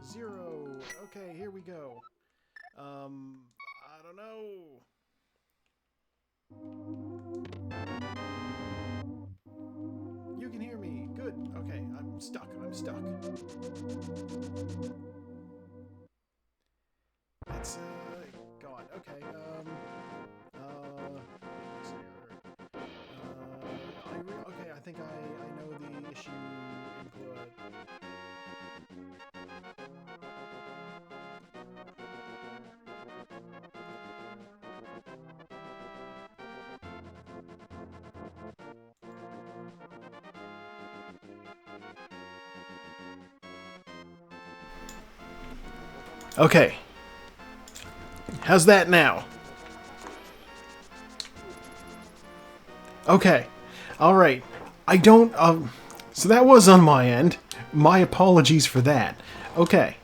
0. Okay, here we go. I don't know. You can hear me. Good. Okay, I'm stuck. It's, gone. Okay, let's see here. Okay, I think I know the issue input. Okay. How's that now? Okay. Alright. I don't, so that was on my end. My apologies for that. Okay.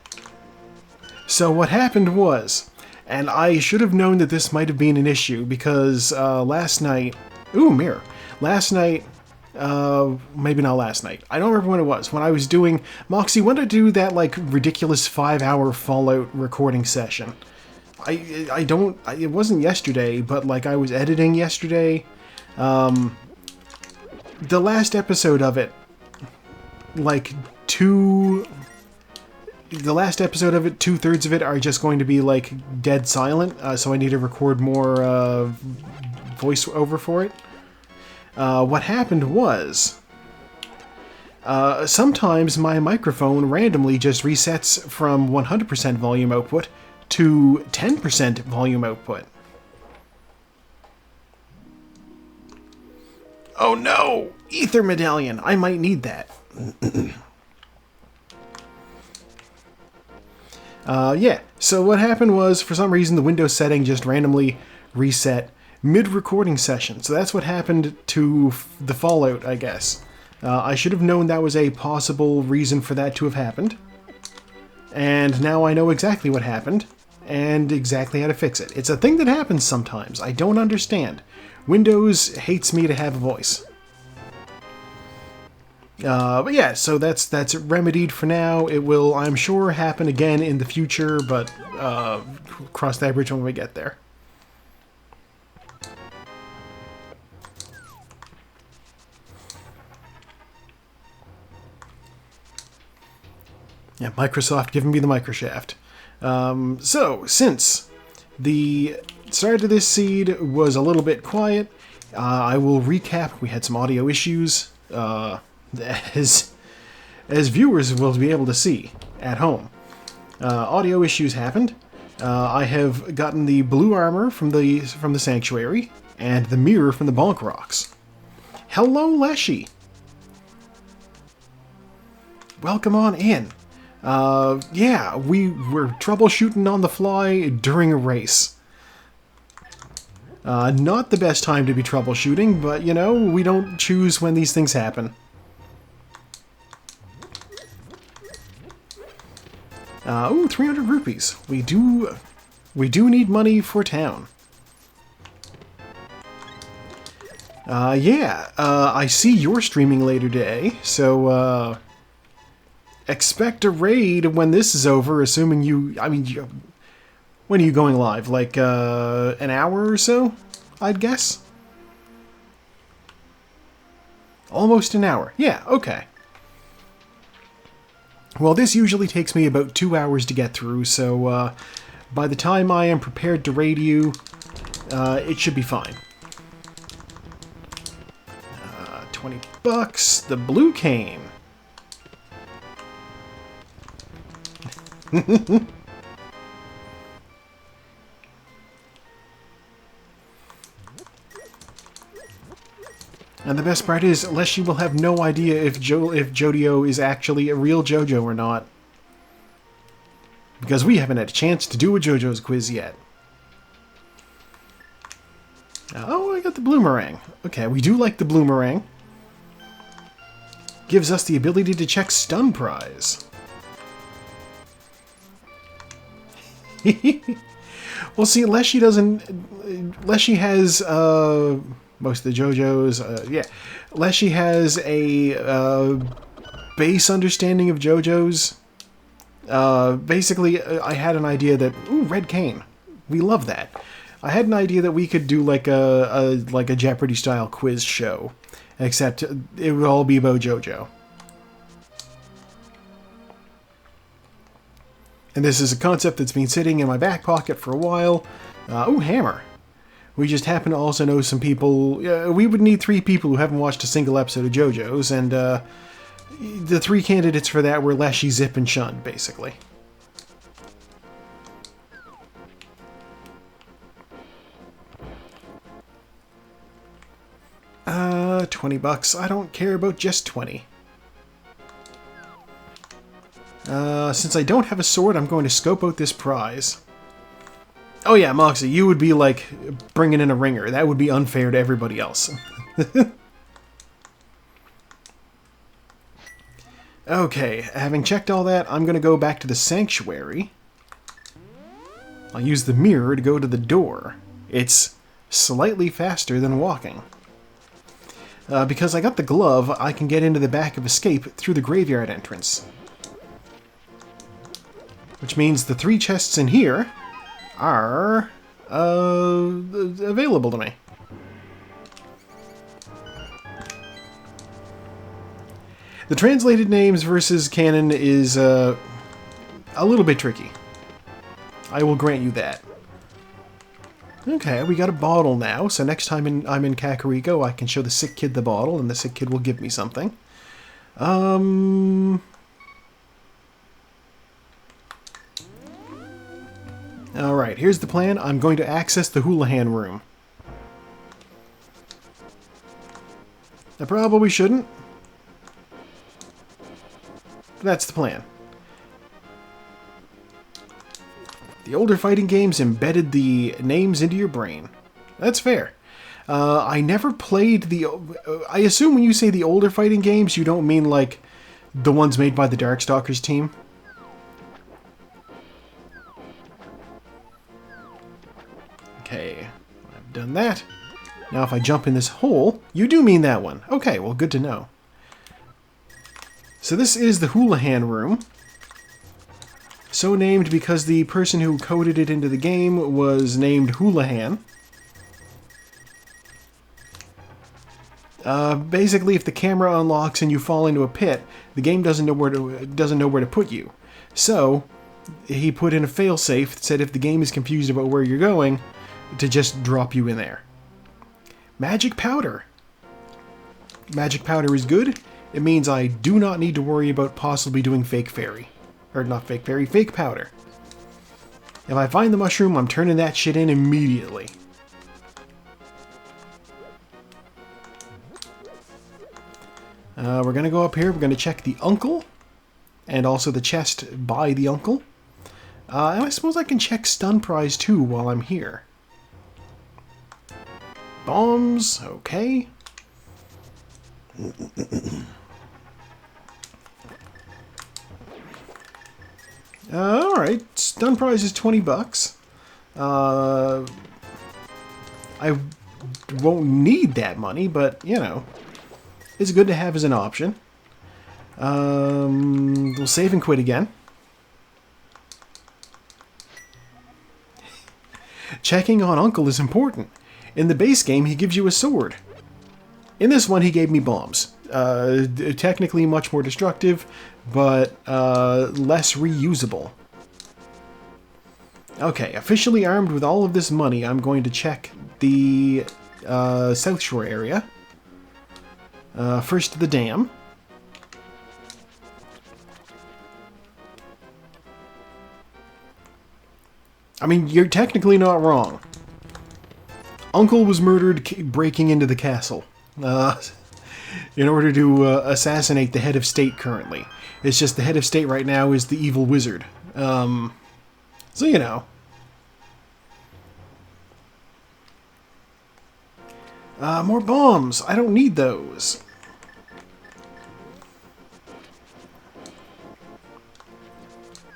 So what happened was, and I should have known that this might have been an issue because, last night... Ooh, mirror. Last night... maybe not last night. I don't remember when it was. When I was doing... Moxie, when did I do that, like, ridiculous 5-hour Fallout recording session? I don't... it wasn't yesterday, but, like, I was editing yesterday. The last episode of it, like, the last episode of it, 2/3 of it are just going to be, like, dead silent, so I need to record more, voiceover for it. What happened was, sometimes my microphone randomly just resets from 100% volume output to 10% volume output. Oh no! Ether medallion! I might need that. Yeah, so what happened was, for some reason, the Windows setting just randomly reset mid-recording session. So that's what happened to the Fallout, I guess. I should have known that was a possible reason for that to have happened. And now I know exactly what happened, and exactly how to fix it. It's a thing that happens sometimes. I don't understand. Windows hates me to have a voice. But yeah, so that's remedied for now. It will, I'm sure, happen again in the future, but cross that bridge when we get there. Yeah, Microsoft giving me the Microshaft. So, since the start of this seed was a little bit quiet, I will recap. We had some audio issues, as viewers will be able to see at home. Audio issues happened. I have gotten the blue armor from the Sanctuary, and the mirror from the Bonk Rocks. Hello, Leshy! Welcome on in. Yeah, we were troubleshooting on the fly during a race. Not the best time to be troubleshooting, but, you know, we don't choose when these things happen. Ooh, 300 rupees. We do need money for town. Yeah, I see you're streaming later today, so, expect a raid when this is over, assuming when are you going live? Like, an hour or so, I'd guess? Almost an hour. Yeah, okay. Well, this usually takes me about 2 hours to get through, so, by the time I am prepared to raid you, it should be fine. 20 bucks. The blue cane. And the best part is, Leshy will have no idea if Jodio is actually a real JoJo or not. Because we haven't had a chance to do a JoJo's quiz yet. Oh, I got the Bloomerang. Okay, we do like the Bloomerang. Gives us the ability to check stun prize. Well, see, Leshy doesn't... Leshy has, most of the JoJo's, yeah. Leshy has a, base understanding of JoJo's. Basically, I had an idea that... Ooh, red cane. We love that. I had an idea that we could do like a Jeopardy-style quiz show. Except it would all be about JoJo. And this is a concept that's been sitting in my back pocket for a while. Ooh, hammer. We just happen to also know some people... we would need 3 people who haven't watched a single episode of JoJo's, and the 3 candidates for that were Leshy, Zip, and Shun, basically. $20. I don't care about just 20. Since I don't have a sword, I'm going to scope out this prize. Oh yeah, Moxie, you would be like bringing in a ringer. That would be unfair to everybody else. Okay, having checked all that, I'm going to go back to the sanctuary. I'll use the mirror to go to the door. It's slightly faster than walking. Because I got the glove, I can get into the back of Escape through the graveyard entrance. Which means the 3 chests in here are available to me. The translated names versus canon is a little bit tricky. I will grant you that. Okay, we got a bottle now, so next time I'm in Kakariko, I can show the sick kid the bottle, and the sick kid will give me something. Alright, here's the plan. I'm going to access the Houlihan room. I probably shouldn't. But that's the plan. The older fighting games embedded the names into your brain. That's fair. I never played the... I assume when you say the older fighting games, you don't mean, like, the ones made by the Darkstalkers team? Okay, I've done that. Now if I jump in this hole, you do mean that one. Okay, well, good to know. So this is the Houlihan room. So named because the person who coded it into the game was named Houlihan. Basically, if the camera unlocks and you fall into a pit, the game doesn't know where to put you. So he put in a failsafe that said if the game is confused about where you're going, to just drop you in there. Magic powder. Magic powder is good. It means I do not need to worry about possibly doing fake fairy. Or not fake fairy, fake powder. If I find the mushroom, I'm turning that shit in immediately. We're going to go up here. We're going to check the uncle. And also the chest by the uncle. And I suppose I can check stun prize too while I'm here. Bombs. Okay. Alright, stun prize is $20. I won't need that money, but, you know, it's good to have as an option. We'll save and quit again. Checking on Uncle is important. In the base game, he gives you a sword. In this one, he gave me bombs. Technically much more destructive, but less reusable. Okay, officially armed with all of this money, I'm going to check the South Shore area. First, the dam. I mean, you're technically not wrong. Uncle was murdered breaking into the castle. In order to assassinate the head of state currently. It's just the head of state right now is the evil wizard. So, you know. More bombs. I don't need those.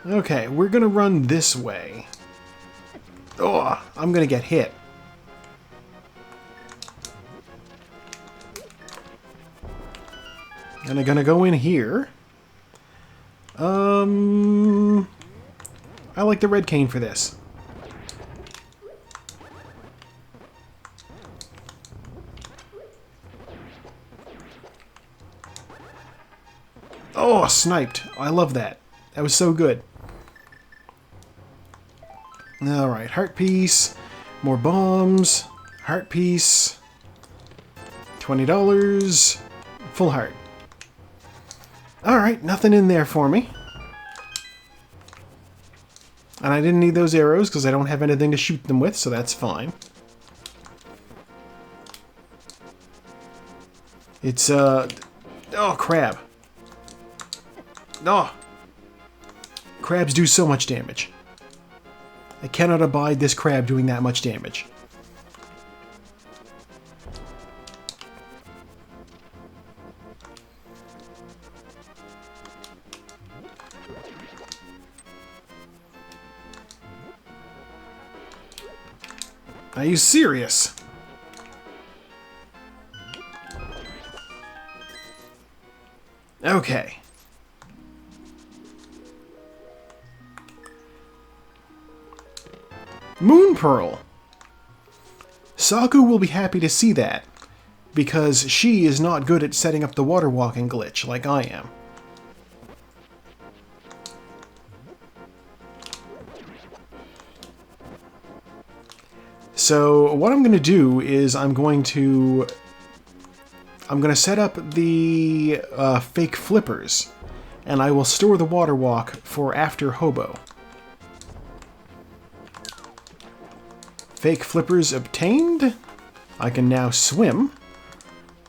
Okay, we're gonna run this way. Oh, I'm gonna get hit. And I'm gonna go in here. I like the red cane for this. Oh, sniped. I love that. That was so good. Alright, heart piece. More bombs. Heart piece. $20. Full heart. Alright, nothing in there for me. And I didn't need those arrows because I don't have anything to shoot them with, so that's fine. It's, oh, crab. Oh! Crabs do so much damage. I cannot abide this crab doing that much damage. Are you serious? Okay. Moon Pearl. Saku will be happy to see that, because she is not good at setting up the water walking glitch like I am. So what I'm going to do is I'm going to set up the fake flippers, and I will store the water walk for after Hobo. Fake flippers obtained. I can now swim.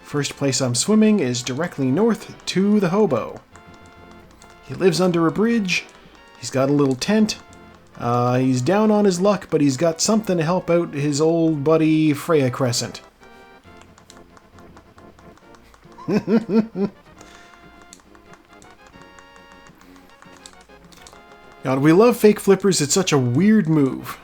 First place I'm swimming is directly north to the Hobo. He lives under a bridge. He's got a little tent. He's down on his luck, but he's got something to help out his old buddy Freya Crescent. God, we love fake flippers. It's such a weird move.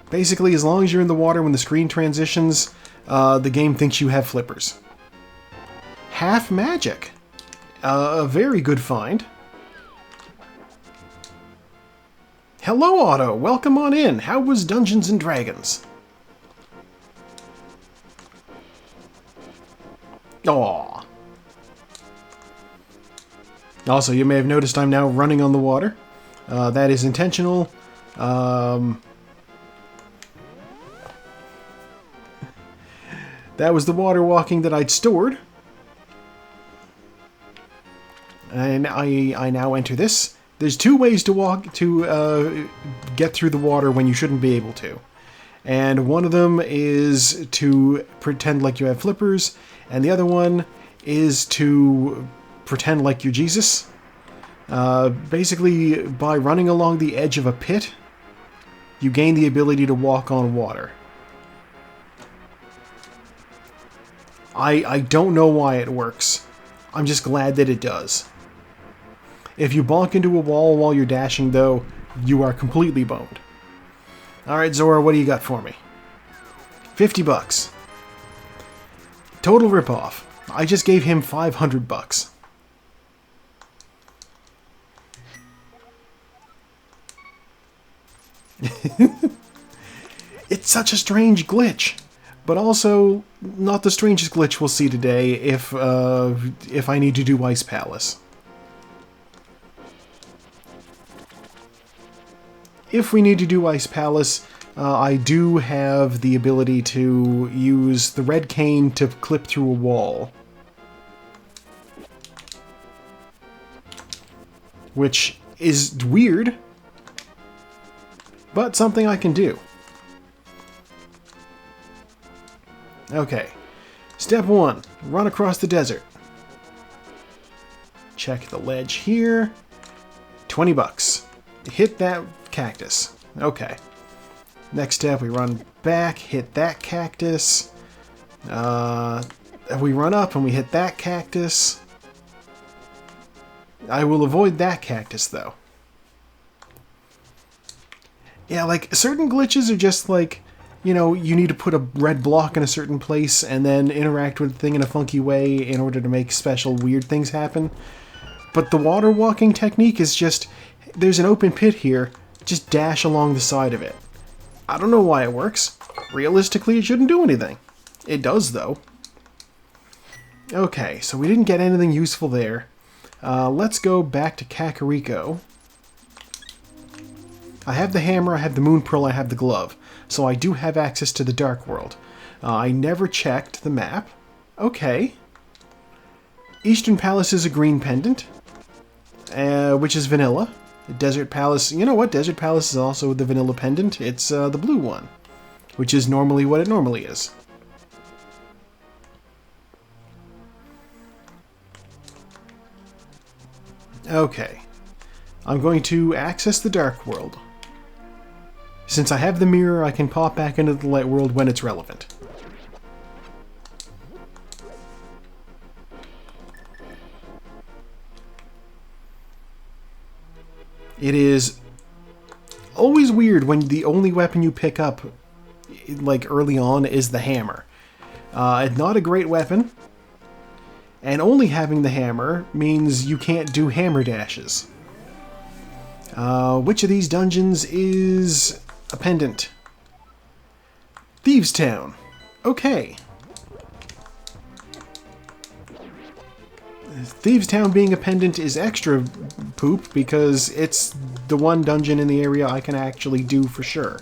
Basically, as long as you're in the water when the screen transitions, the game thinks you have flippers. Half magic. A very good find. Hello, Otto. Welcome on in. How was Dungeons and Dragons? Aww. Also, you may have noticed I'm now running on the water. That is intentional. That was the water walking that I'd stored. And I now enter this. There's two ways to get through the water when you shouldn't be able to. And one of them is to pretend like you have flippers, and the other one is to pretend like you're Jesus. Basically, by running along the edge of a pit, you gain the ability to walk on water. I don't know why it works. I'm just glad that it does. If you bonk into a wall while you're dashing, though, you are completely boned. Alright, Zora, what do you got for me? $50. Total ripoff. I just gave him $500. It's such a strange glitch. But also, not the strangest glitch we'll see today if I need to do Ice Palace. If we need to do Ice Palace, I do have the ability to use the red cane to clip through a wall. Which is weird, but something I can do. Okay, step 1, run across the desert. Check the ledge here. $20. Hit that cactus. Okay. Next step, we run back, hit that cactus. We run up and we hit that cactus. I will avoid that cactus, though. Yeah, like, certain glitches are just like, you know, you need to put a red block in a certain place and then interact with the thing in a funky way in order to make special weird things happen. But the water walking technique is just, there's an open pit here, just dash along the side of it. I don't know why it works. Realistically, it shouldn't do anything. It does, though. Okay, so we didn't get anything useful there. Let's go back to Kakariko. I have the hammer, I have the moon pearl, I have the glove. So I do have access to the Dark World. I never checked the map. Okay. Eastern Palace is a green pendant, which is vanilla. Desert Palace, you know what? Desert Palace is also the vanilla pendant. It's the blue one, which is normally what it normally is. Okay. I'm going to access the Dark World. Since I have the mirror, I can pop back into the Light World when it's relevant. It is always weird when the only weapon you pick up, like early on, is the hammer. It's not a great weapon, and only having the hammer means you can't do hammer dashes. Which of these dungeons is a pendant? Thieves' Town. Okay. Thieves' Town being a pendant is extra poop because it's the one dungeon in the area I can actually do for sure.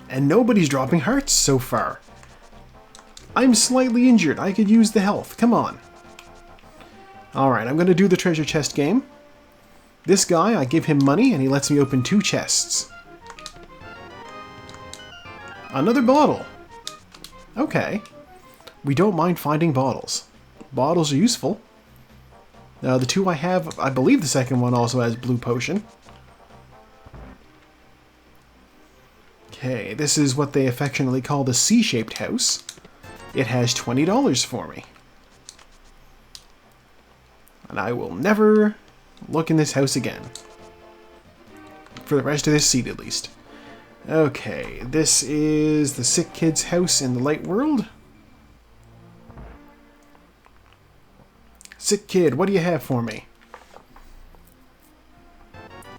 And nobody's dropping hearts so far. I'm slightly injured. I could use the health. Come on. Alright, I'm going to do the treasure chest game. This guy, I give him money and he lets me open 2 chests. Another bottle. Okay. We don't mind finding bottles. Bottles are useful. The 2 I have, I believe the second one also has blue potion. Okay, this is what they affectionately call the C-shaped house. It has $20 for me. And I will never look in this house again. For the rest of this seat, at least. Okay, this is the sick kid's house in the Light World. Sick kid, what do you have for me?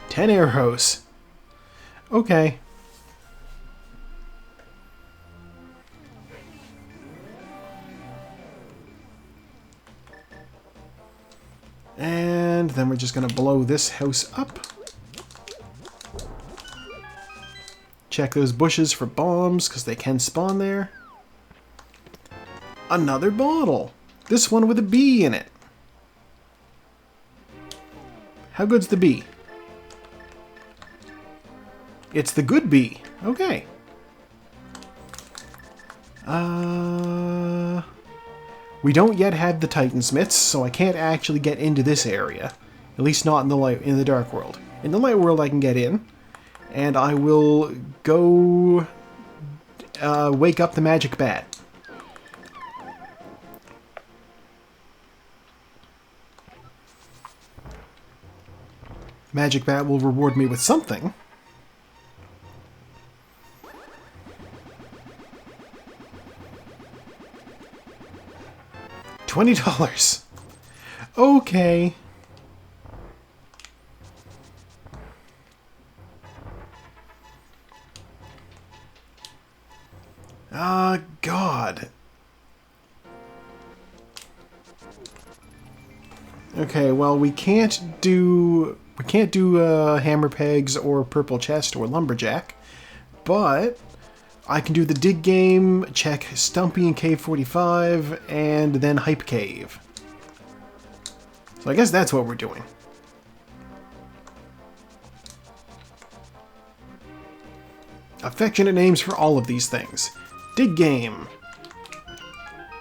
10 arrows. Okay. And then we're just going to blow this house up. Check those bushes for bombs, because they can spawn there. Another bottle. This one with a bee in it. How good's the bee? It's the good bee. Okay. We don't yet have the Titansmiths, so I can't actually get into this area. At least not in the Dark World. In the Light World I can get in. And I will go wake up the magic bat. Magic bat will reward me with something. $20. Okay. God. Okay, well, we can't do hammer pegs or purple chest or lumberjack, but I can do the dig game, check Stumpy and Cave 45, and then Hype Cave. So I guess that's what we're doing. Affectionate names for all of these things. Dig game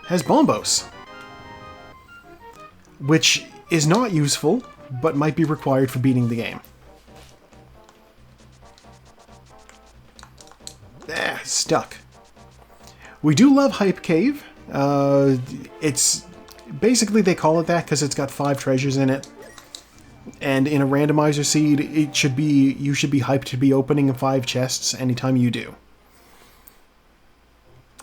has Bombos, which is not useful, but might be required for beating the game. Stuck. We do love Hype Cave. It's basically, they call it that because it's got 5 treasures in it. And in a randomizer seed, you should be hyped to be opening 5 chests anytime you do.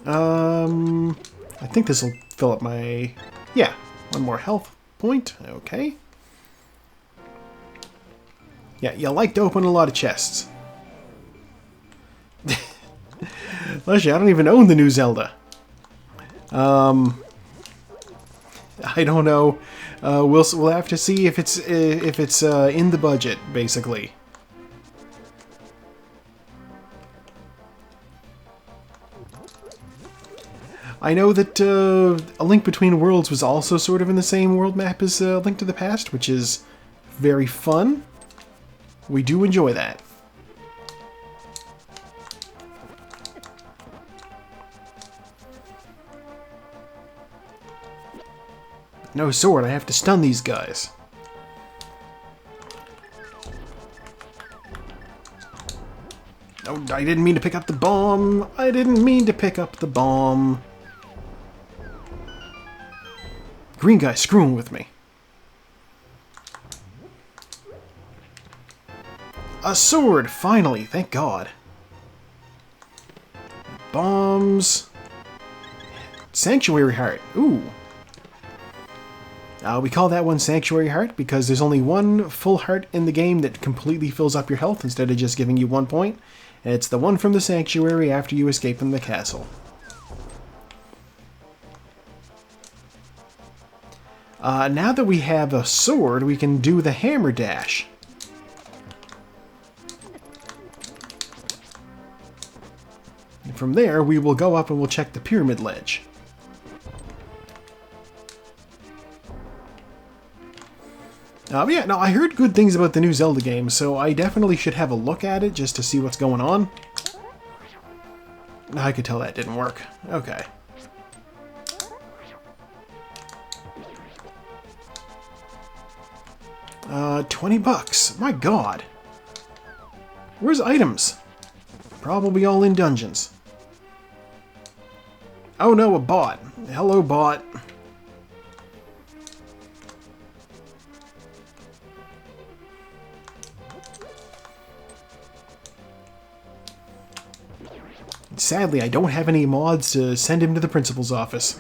I think this will fill up my... Yeah, 1 more health point. Okay. Yeah, you like to open a lot of chests. Actually, I don't even own the new Zelda. I don't know. We'll have to see if it's in the budget, basically. I know that A Link Between Worlds was also sort of in the same world map as Link to the Past, which is very fun. We do enjoy that. No sword, I have to stun these guys. Oh, I didn't mean to pick up the bomb. I didn't mean to pick up the bomb. Green guy screwing with me. A sword, finally, thank God. Bombs. Sanctuary Heart, ooh. We call that one Sanctuary Heart because there's only 1 full heart in the game that completely fills up your health instead of just giving you 1 point. And it's the one from the Sanctuary after you escape from the castle. Now that we have a sword, we can do the hammer dash. And from there, we will go up and we'll check the pyramid ledge. Yeah, no, I heard good things about the new Zelda game, so I definitely should have a look at it just to see what's going on. I could tell that didn't work. Okay. $20. My God. Where's items? Probably all in dungeons. Oh no, a bot. Hello, bot. Sadly, I don't have any mods to send him to the principal's office.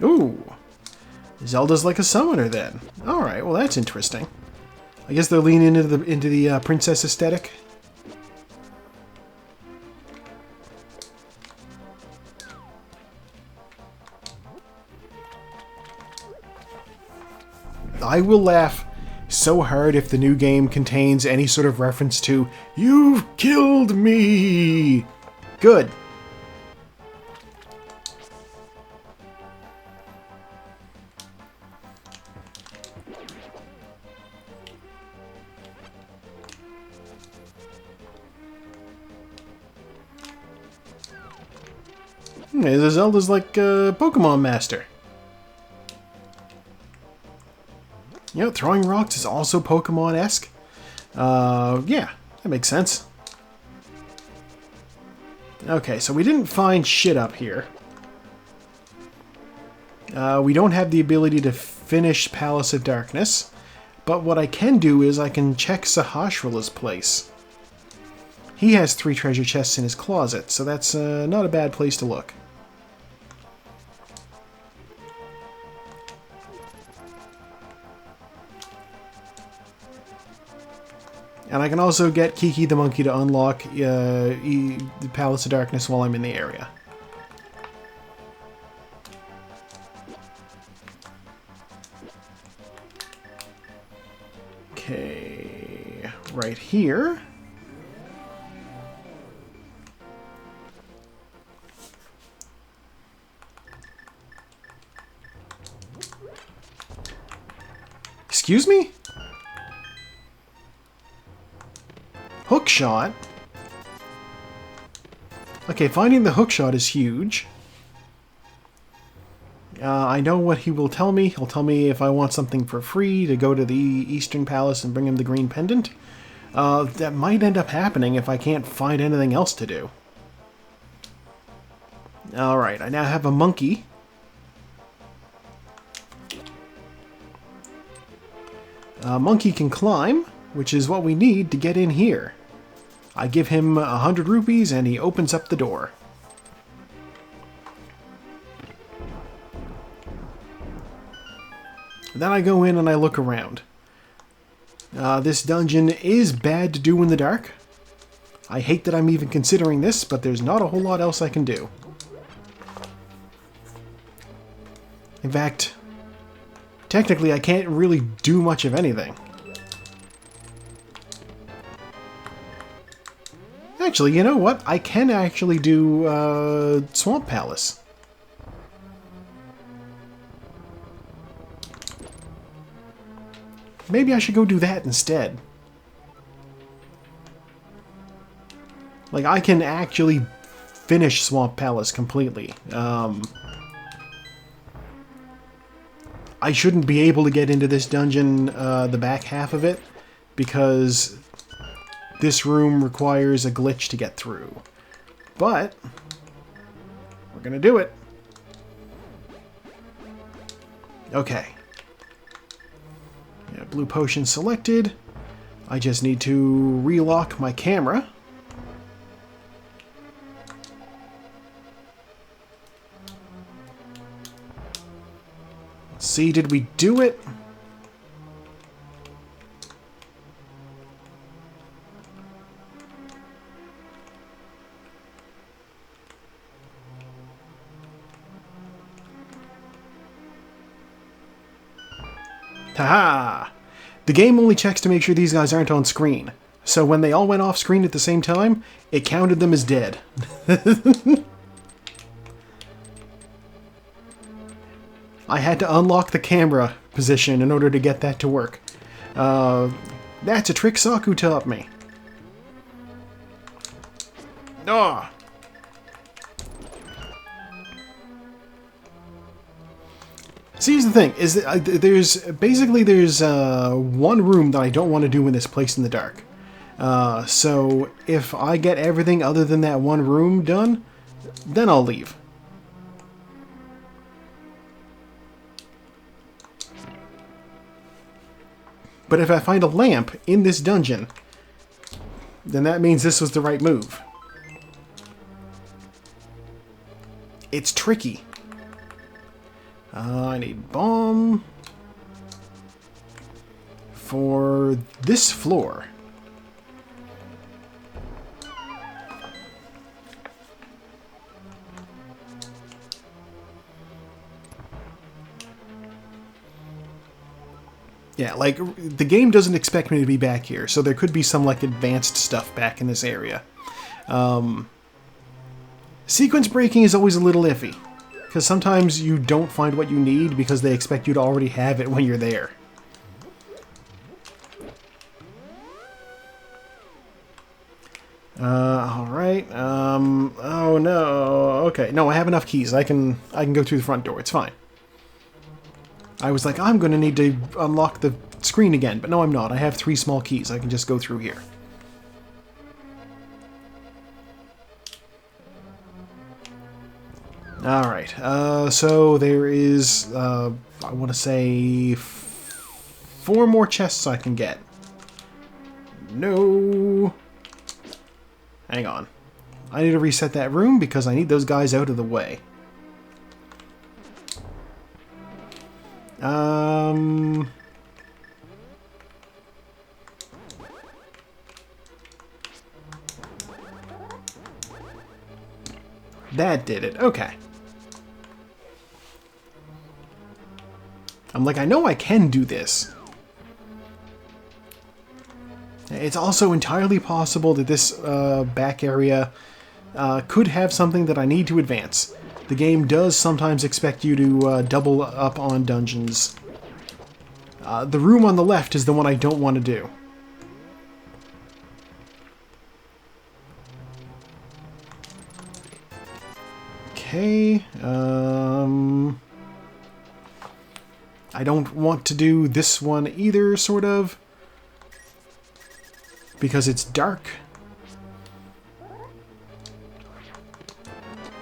Ooh. Zelda's like a summoner then. Alright, well that's interesting. I guess they're leaning into the princess aesthetic. I will laugh so hard if the new game contains any sort of reference to "You've killed me!" Good. The Zelda's like a Pokemon Master. You know, throwing rocks is also Pokemon-esque. Yeah, that makes sense. Okay, so we didn't find shit up here. We don't have the ability to finish Palace of Darkness, but what I can do is I can check Sahasrah's place. He has 3 treasure chests in his closet, so that's not a bad place to look. And I can also get Kiki the Monkey to unlock the Palace of Darkness while I'm in the area. Okay, right here. Excuse me? Hookshot? Okay, finding the hookshot is huge. I know what he will tell me. He'll tell me if I want something for free to go to the Eastern Palace and bring him the green pendant. That might end up happening if I can't find anything else to do. Alright, I now have a monkey. A monkey can climb, which is what we need to get in here. I give him 100 rupees and he opens up the door. Then I go in and I look around. This dungeon is bad to do in the dark. I hate that I'm even considering this, but there's not a whole lot else I can do. In fact, technically I can't really do much of anything. Actually, you know what? I can actually do Swamp Palace. Maybe I should go do that instead. Like, I can actually finish Swamp Palace completely. I shouldn't be able to get into this dungeon, the back half of it, because this room requires a glitch to get through. But we're gonna do it. Okay. Yeah, blue potion selected. I just need to relock my camera. Let's see, did we do it? Haha! The game only checks to make sure these guys aren't on screen. So when they all went off screen at the same time, it counted them as dead. I had to unlock the camera position in order to get that to work. That's a trick Saku taught me. Ah! See, here's the thing, is that there's one room that I don't want to do in this place in the dark. So if I get everything other than that one room done, then I'll leave. But if I find a lamp in this dungeon, then that means this was the right move. It's tricky. I need bomb for this floor. Yeah, like, the game doesn't expect me to be back here, so there could be some, like, advanced stuff back in this area. Sequence breaking is always a little iffy, because sometimes you don't find what you need because they expect you to already have it when you're there. Alright, oh no, okay, no, I have enough keys, I can go through the front door, it's fine. I was like, I'm gonna need to unlock the screen again, but no I'm not, I have 3 small keys, I can just go through here. Alright, so there is, I want to say 4 more chests I can get. No. Hang on. I need to reset that room because I need those guys out of the way. That did it. Okay. I'm like, I know I can do this. It's also entirely possible that this back area could have something that I need to advance. The game does sometimes expect you to double up on dungeons. The room on the left is the one I don't want to do. Okay, I don't want to do this one either, sort of, because it's dark.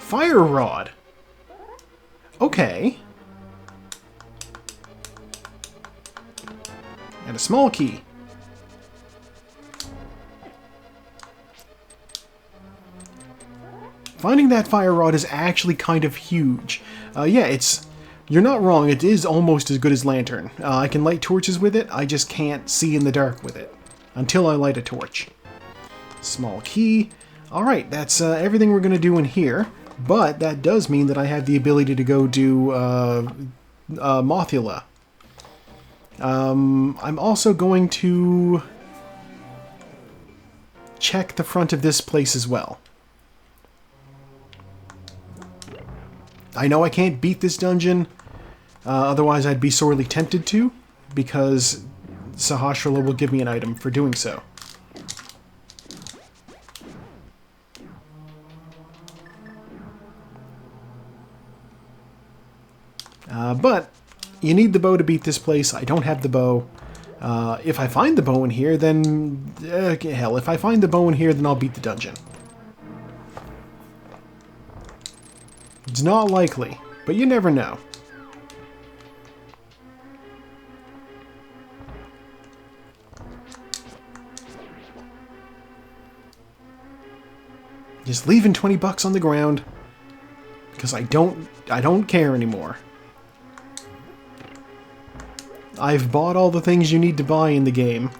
Fire rod. Okay. And a small key. Finding that fire rod is actually kind of huge. Yeah, it's... You're not wrong, it is almost as good as lantern. I can light torches with it, I just can't see in the dark with it. Until I light a torch. Small key. Alright, that's everything we're going to do in here. But that does mean that I have the ability to go do Mothula. I'm also going to check the front of this place as well. I know I can't beat this dungeon, otherwise I'd be sorely tempted to, because Sahasrara will give me an item for doing so. But you need the bow to beat this place. I don't have the bow. If I find the bow in here, then... hell, if I find the bow in here, then I'll beat the dungeon. It's not likely, but you never know. Just leaving 20 bucks on the ground because I don't care anymore. I've bought all the things you need to buy in the game.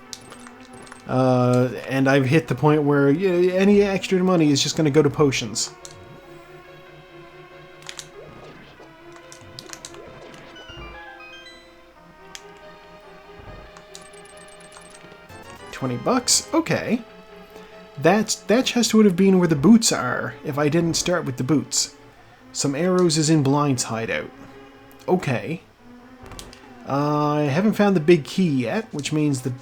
And I've hit the point where any extra money is just going to go to potions. $20, okay. That chest would have been where the boots are if I didn't start with the boots. Some arrows is in Blind's hideout. Okay. I haven't found the big key yet, which means the...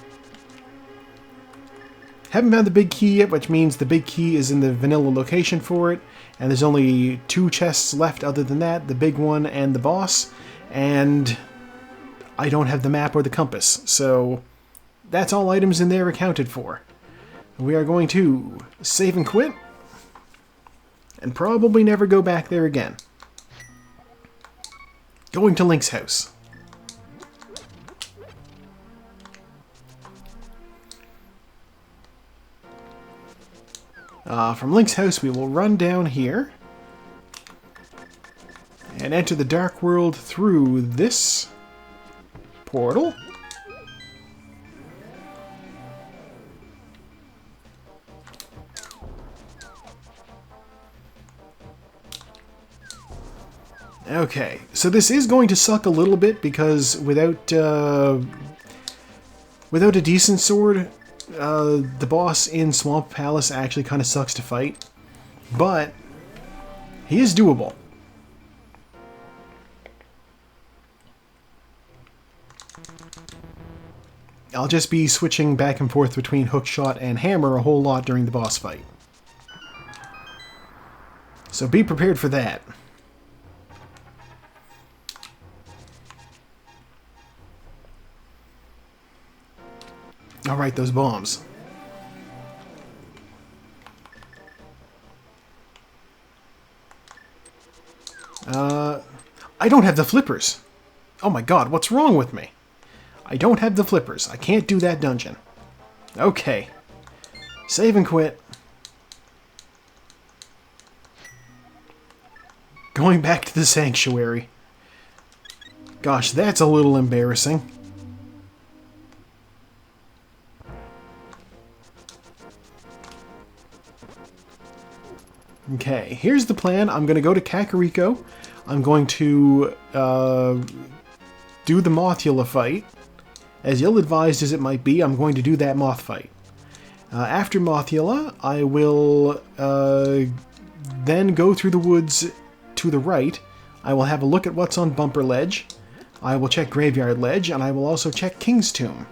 Haven't found the big key yet, which means the big key is in the vanilla location for it, and there's only 2 chests left other than that, the big one and the boss, and I don't have the map or the compass, so that's all items in there accounted for. We are going to save and quit, and probably never go back there again. Going to Link's house. From Link's house, we will run down here and enter the Dark World through this portal. Okay, so this is going to suck a little bit because without a decent sword, the boss in Swamp Palace actually kind of sucks to fight, but he is doable. I'll just be switching back and forth between hookshot and hammer a whole lot during the boss fight. So be prepared for that. Alright, those bombs. I don't have the flippers. Oh my god, what's wrong with me? I don't have the flippers. I can't do that dungeon. Okay. Save and quit. Going back to the sanctuary. Gosh, that's a little embarrassing. Okay, here's the plan. I'm going to go to Kakariko. I'm going to do the Mothula fight. As ill-advised as it might be, I'm going to do that moth fight. After Mothula, I will then go through the woods to the right. I will have a look at what's on Bumper Ledge. I will check Graveyard Ledge, and I will also check King's Tomb.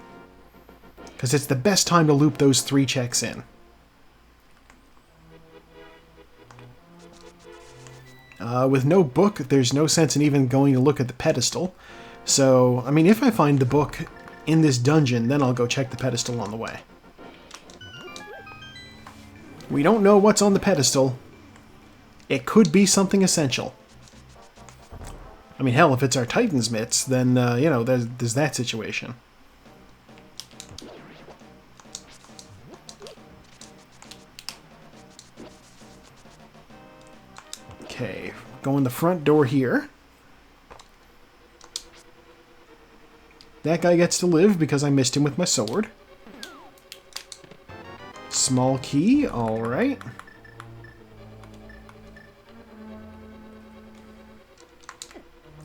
Because it's the best time to loop those 3 checks in. With no book, there's no sense in even going to look at the pedestal. So, I mean, if I find the book in this dungeon, then I'll go check the pedestal on the way. We don't know what's on the pedestal. it could be something essential. I mean, hell, if it's our Titan's mitts, then, you know, there's that situation. Okay, go in the front door here. That guy gets to live because I missed him with my sword. Small key, alright.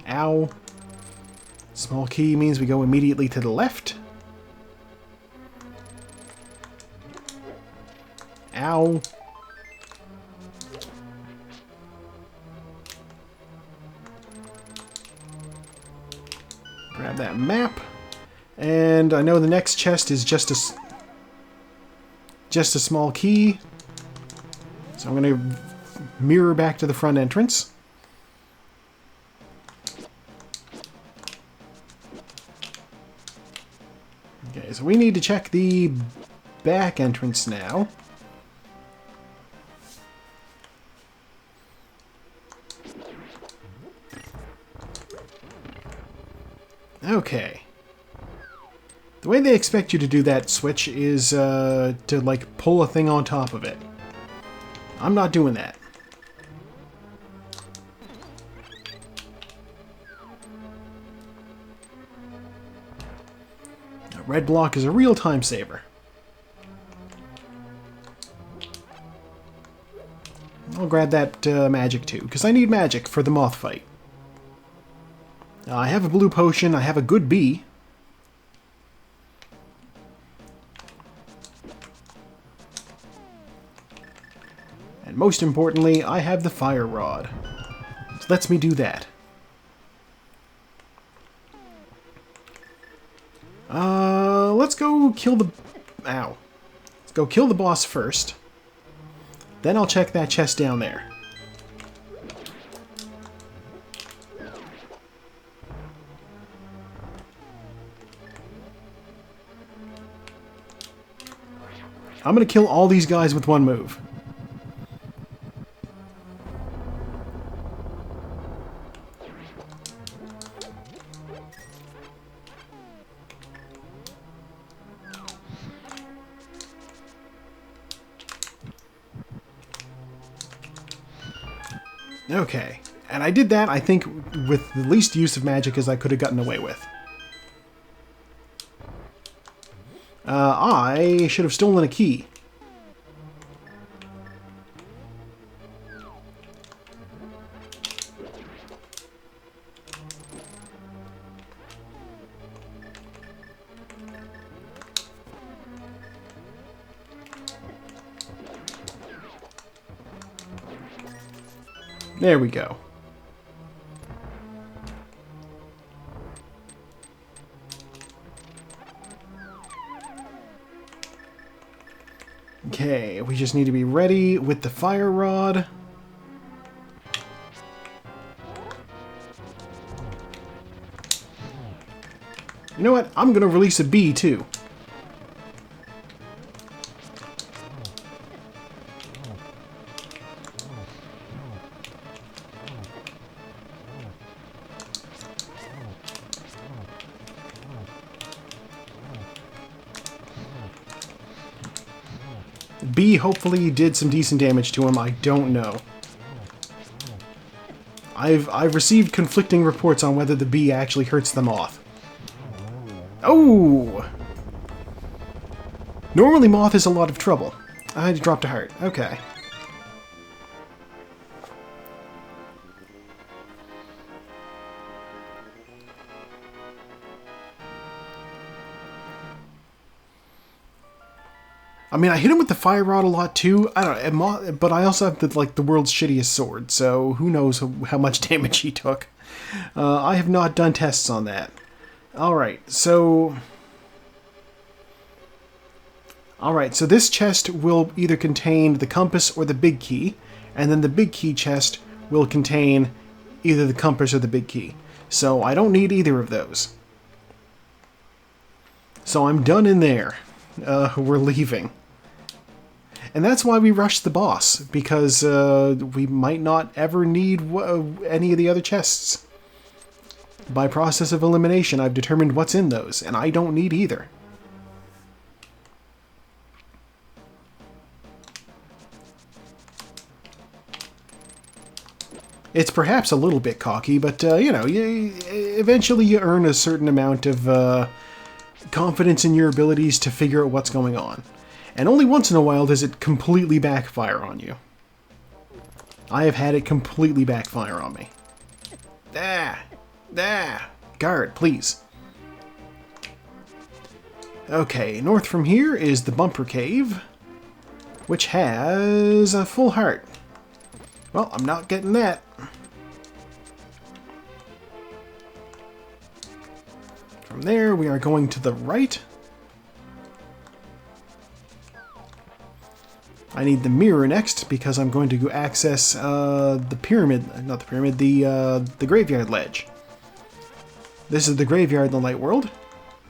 Ow. Small key means we go immediately to the left. Ow. Grab that map. And I know the next chest is just a small key. So I'm going to mirror back to the front entrance. Okay, so we need to check the back entrance now. Okay. The way they expect you to do that switch is to, like, pull a thing on top of it. I'm not doing that. A red block is a real time saver. I'll grab that magic too, because I need magic for the moth fight. I have a blue potion, I have a good bee. And most importantly, I have the fire rod. So lets me do that. Let's go kill the... Ow. Let's go kill the boss first. Then I'll check that chest down there. I'm gonna kill all these guys with one move. Okay, and I did that, I think, with the least use of magic as I could have gotten away with. I should have stolen a key. There we go. Okay, we just need to be ready with the fire rod. You know what? I'm gonna release a bee too. Bee hopefully did some decent damage to him, I don't know. I've received conflicting reports on whether the bee actually hurts the moth. Oh! Normally moth is a lot of trouble. I dropped a heart. Okay. I mean, I hit him with the fire rod a lot too. I don't know, but I also have the world's shittiest sword, so who knows how much damage he took. I have not done tests on that. Alright, so this chest will either contain the compass or the big key, and then the big key chest will contain either the compass or the big key. So I don't need either of those. So I'm done in there. We're leaving. And that's why we rushed the boss, because we might not ever need any of the other chests. By process of elimination, I've determined what's in those, and I don't need either. It's perhaps a little bit cocky, but, you know, eventually you earn a certain amount of confidence in your abilities to figure out what's going on. And only once in a while does it completely backfire on you. I have had it completely backfire on me. Guard, please. Okay, north from here is the Bumper Cave, which has a full heart. Well, I'm not getting that. From there, we are going to the right. I need the mirror next because I'm going to go access the pyramid, not the pyramid, the graveyard ledge. This is the graveyard in the light world.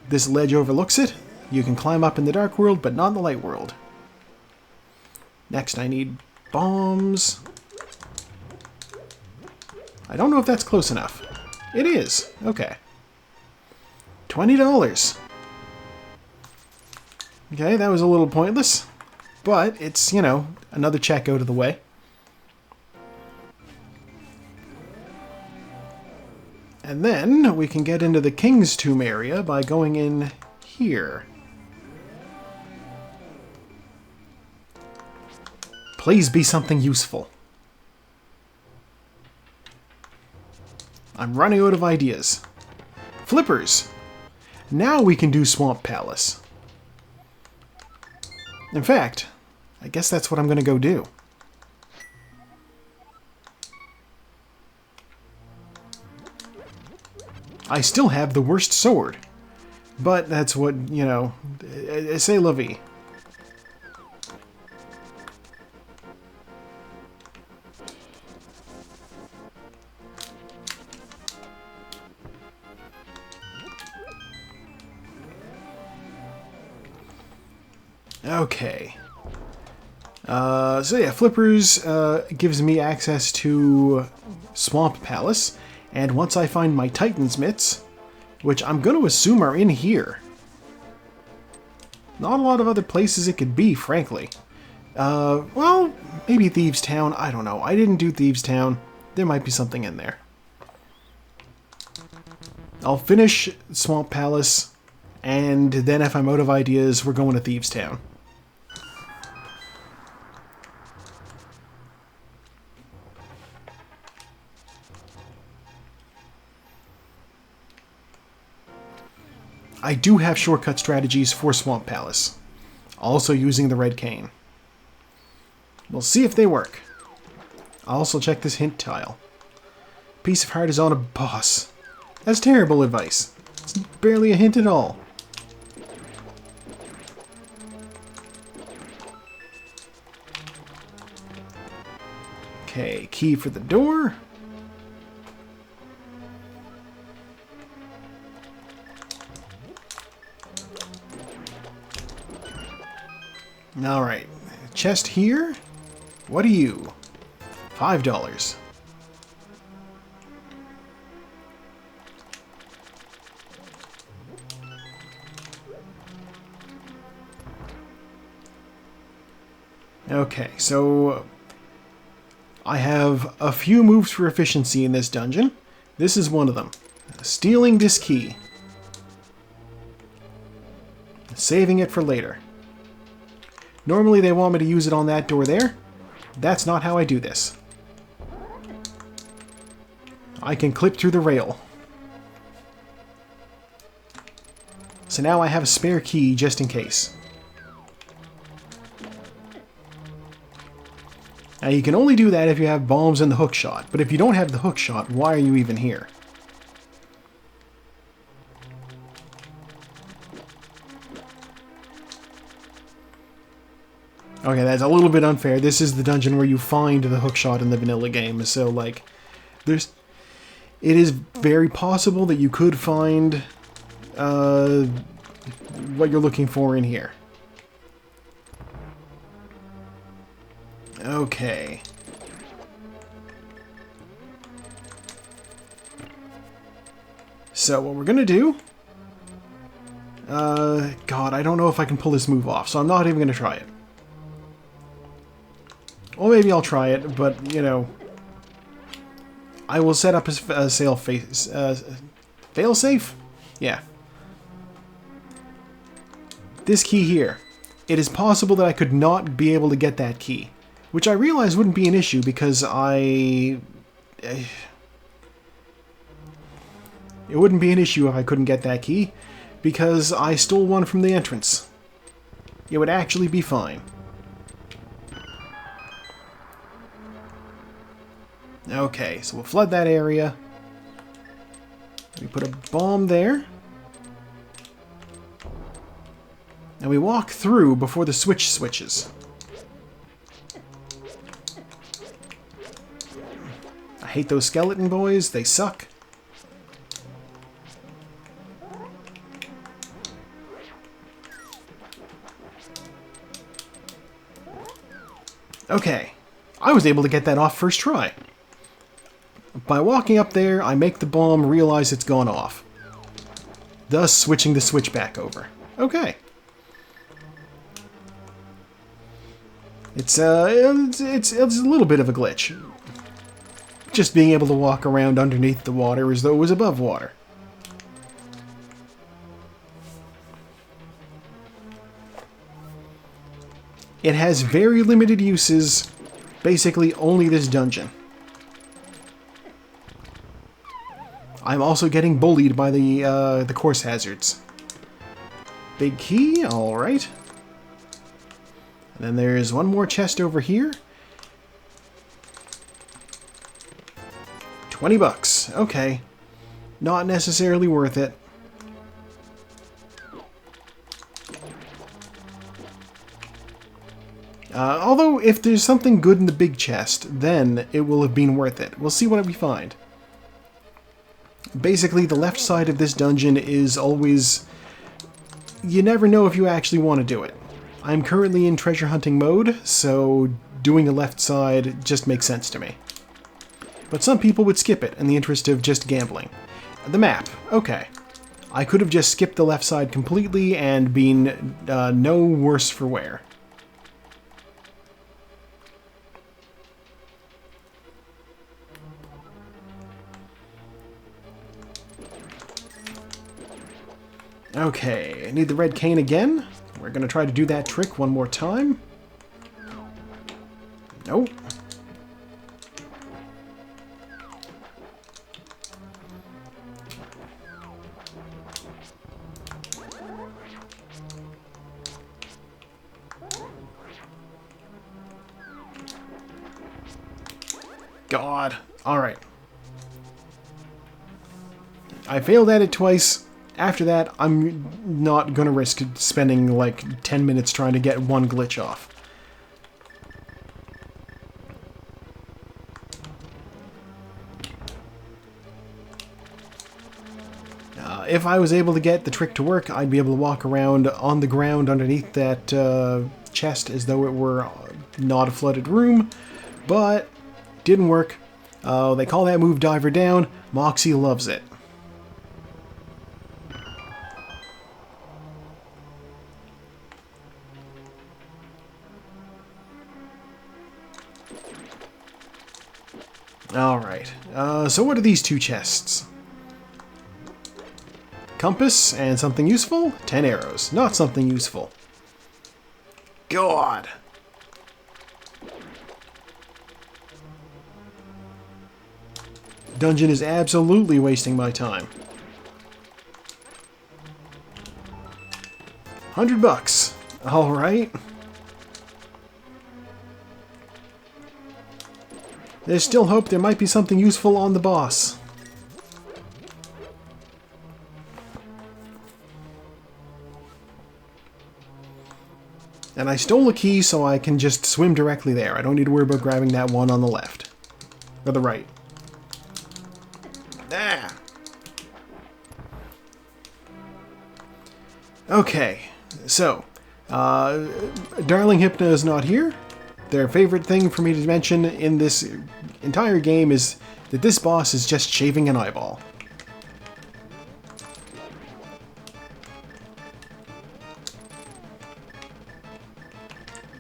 This ledge overlooks it. You can climb up in the dark world, but not in the light world. Next, I need bombs. I don't know if that's close enough. It is. Okay. $20. Okay, that was a little pointless. But it's, you know, another check out of the way. And then we can get into the King's Tomb area by going in here. Please be something useful. I'm running out of ideas. Flippers! Now we can do Swamp Palace. In fact, I guess that's what I'm going to go do. I still have the worst sword. But that's what, you know, c'est la vie. Okay. So yeah, Flippers gives me access to Swamp Palace, and once I find my Titan's Mitts, which I'm going to assume are in here. Not a lot of other places it could be, frankly. Well, maybe Thieves' Town, I don't know. I didn't do Thieves' Town. There might be something in there. I'll finish Swamp Palace, and then if I'm out of ideas, we're going to Thieves' Town. I do have shortcut strategies for Swamp Palace, also using the red cane. We'll see if they work. I'll also check this hint tile. Piece of heart is on a boss. That's terrible advice. It's barely a hint at all. Okay, key for the door. Alright, chest here. What are you? $5. Okay, so I have a few moves for efficiency in this dungeon. This is one of them. Stealing this key. Saving it for later. Normally they want me to use it on that door there. That's not how I do this. I can clip through the rail. So now I have a spare key just in case. Now you can only do that if you have bombs and the hook shot, but if you don't have the hook shot, why are you even here? Okay, that's a little bit unfair. This is the dungeon where you find the hookshot in the vanilla game, so, like, it is very possible that you could find what you're looking for in here. Okay. So what we're gonna do... God, I don't know if I can pull this move off, so I'm not even gonna try it. Or maybe I'll try it, but, you know... I will set up a fail-safe? Yeah. This key here. It is possible that I could not be able to get that key. Which I realize wouldn't be an issue because it wouldn't be an issue if I couldn't get that key, because I stole one from the entrance. It would actually be fine. Okay, so we'll flood that area. We put a bomb there. And we walk through before the switch switches. I hate those skeleton boys, they suck. Okay, I was able to get that off first try. By walking up there, I make the bomb realize it's gone off, thus switching the switch back over. Okay. It's a little bit of a glitch. Just being able to walk around underneath the water as though it was above water. It has very limited uses, basically only this dungeon. I'm also getting bullied by the course hazards. Big key, alright. And then there's one more chest over here. 20 bucks, okay. Not necessarily worth it. Although, if there's something good in the big chest, then it will have been worth it. We'll see what we find. Basically, the left side of this dungeon is always... You never know if you actually want to do it. I'm currently in treasure hunting mode, so doing the left side just makes sense to me. But some people would skip it in the interest of just gambling. The map, okay. I could have just skipped the left side completely and been no worse for wear. Okay, I need the red cane again. We're gonna try to do that trick one more time. Nope. God. Alright. I failed at it twice. After that, I'm not gonna risk spending like 10 minutes trying to get one glitch off. If I was able to get the trick to work, I'd be able to walk around on the ground underneath that chest as though it were not a flooded room, but didn't work. They call that move Diver Down. Moxie loves it. Alright, so what are these two chests? Compass and something useful? 10 arrows. Not something useful. God! Dungeon is absolutely wasting my time. 100 bucks. Alright. There's still hope there might be something useful on the boss. And I stole a key so I can just swim directly there. I don't need to worry about grabbing that one on the left. Or the right. Ah! Okay, so, Darling Hypna is not here. their favorite thing for me to mention in this entire game is that this boss is just shaving an eyeball.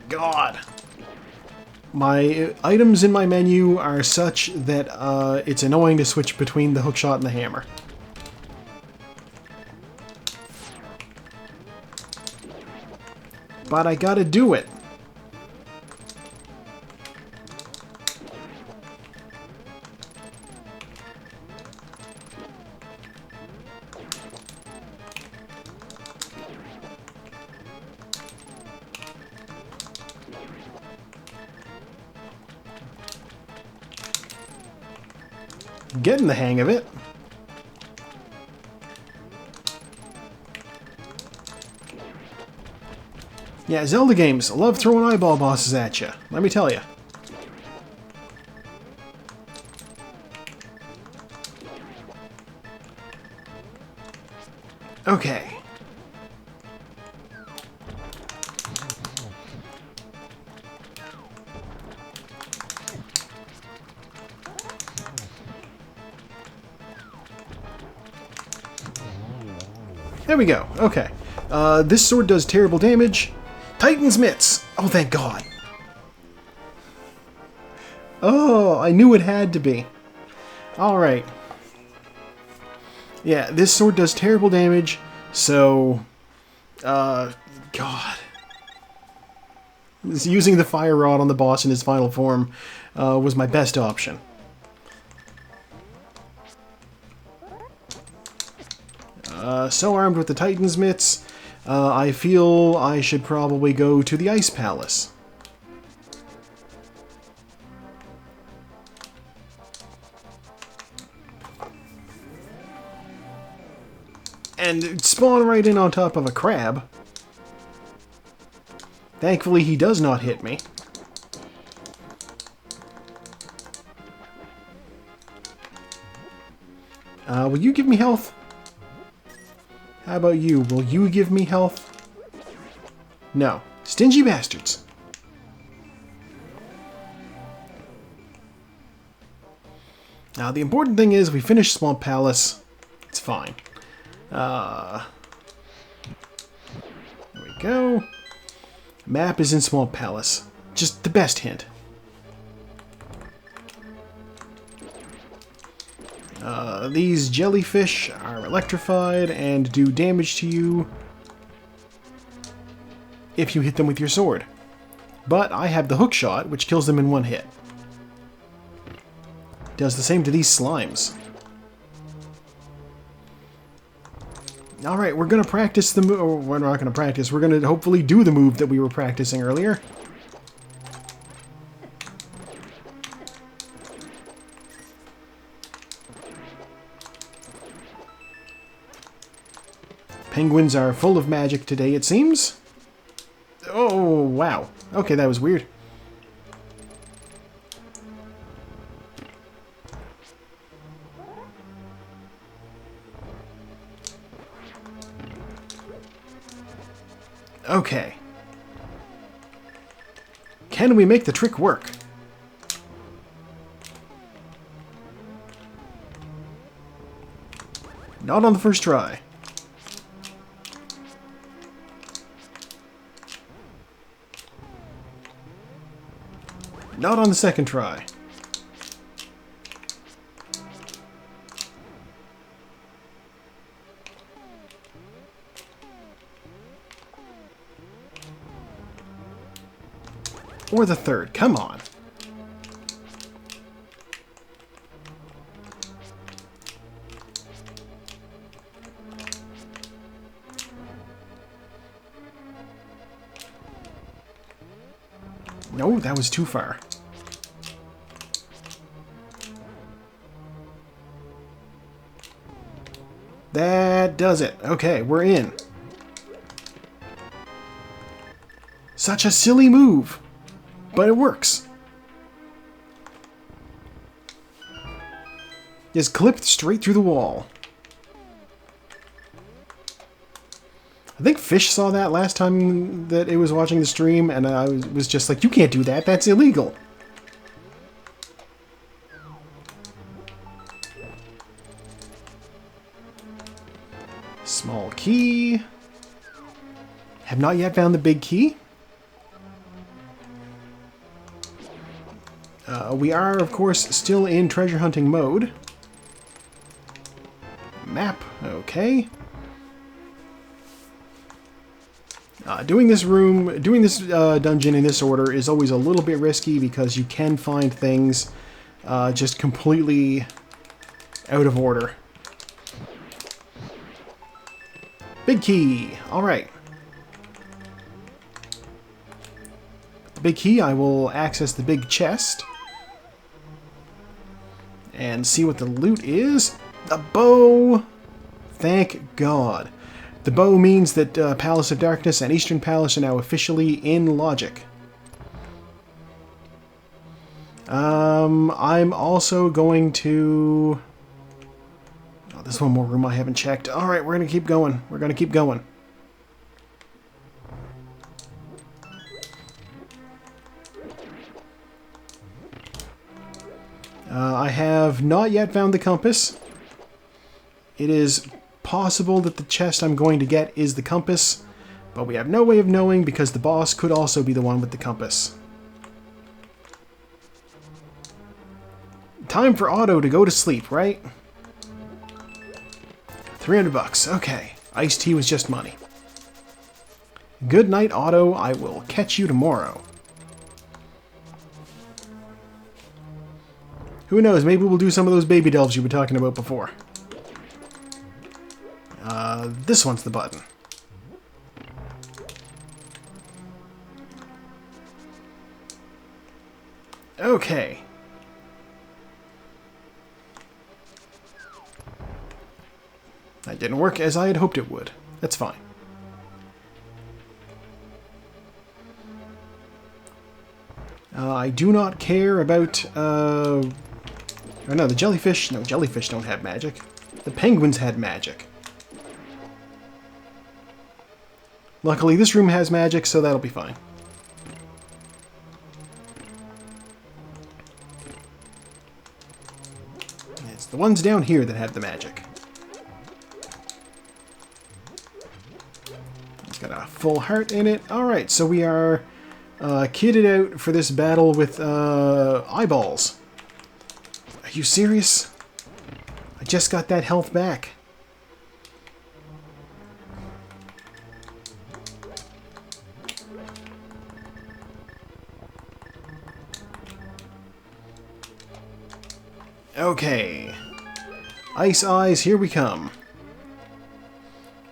God. My items in my menu are such that it's annoying to switch between the hookshot and the hammer. But I gotta do it. Getting the hang of it. Yeah, Zelda games love throwing eyeball bosses at you, let me tell you. Okay. There we go. Okay. This sword does terrible damage. Titan's Mitts! Oh, thank God. Oh, I knew it had to be. Alright. Yeah, this sword does terrible damage, so... God. Using the fire rod on the boss in his final form was my best option. So armed with the Titan's Mitts, I feel I should probably go to the Ice Palace. And spawn right in on top of a crab. Thankfully, he does not hit me. Will you give me health? How about you? Will you give me health? No. Stingy bastards. Now, the important thing is we finish Swamp Palace. It's fine. There we go. Map is in Swamp Palace. Just the best hint. These jellyfish are electrified and do damage to you if you hit them with your sword. But I have the hook shot, which kills them in one hit. Does the same to these slimes. Alright, we're going to practice the move. We're not going to practice. We're going to hopefully do the move that we were practicing earlier. Penguins are full of magic today, it seems. Oh, wow. Okay, that was weird. Okay. Can we make the trick work? Not on the first try. Not on the second try. Or the third. Come on. No, that was too far. That does it. Okay, we're in. Such a silly move, but it works. Just clipped straight through the wall. I think Fish saw that last time that it was watching the stream, and I was just like, you can't do that, that's illegal. Small key. Have not yet found the big key. We are, of course, still in treasure hunting mode. Map, okay. Doing this dungeon in this order is always a little bit risky because you can find things just completely out of order. Big key, alright. The big key, I will access the big chest and see what the loot is. The bow! Thank God. The bow means that Palace of Darkness and Eastern Palace are now officially in logic. I'm also going to... Oh, there's one more room I haven't checked. Alright, we're going to keep going. We're going to keep going. I have not yet found the compass. It is possible that the chest I'm going to get is the compass, but we have no way of knowing because the boss could also be the one with the compass. Time for Otto to go to sleep, right? 300 bucks, okay. Iced tea was just money. Good night, Otto. I will catch you tomorrow. Who knows, maybe we'll do some of those baby delves you were talking about before. This one's the button. Okay. That didn't work as I had hoped it would. That's fine. I do not care about... Oh no, the jellyfish... No, jellyfish don't have magic. The penguins had magic. Luckily, this room has magic, so that'll be fine. It's the ones down here that have the magic. It's got a full heart in it. Alright, so we are kitted out for this battle with eyeballs. Are you serious? I just got that health back. Okay. Ice Eyes, here we come.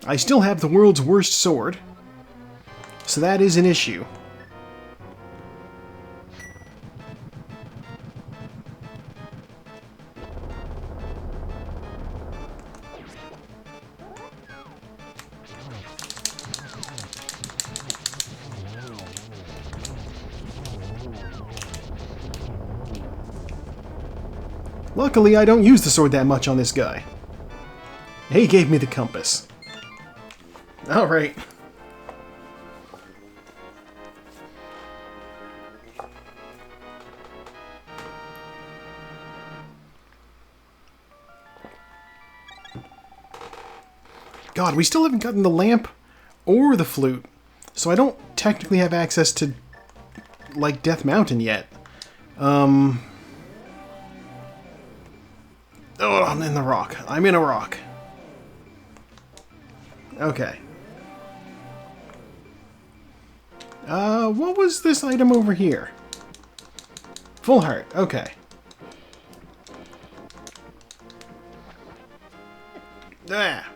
I still have the world's worst sword, so that is an issue. Luckily, I don't use the sword that much on this guy. He gave me the compass. Alright. God, we still haven't gotten the lamp or the flute, so I don't technically have access to, like, Death Mountain yet. Oh, I'm in the rock. I'm in a rock. Okay. What was this item over here? Full heart. Okay. Ah.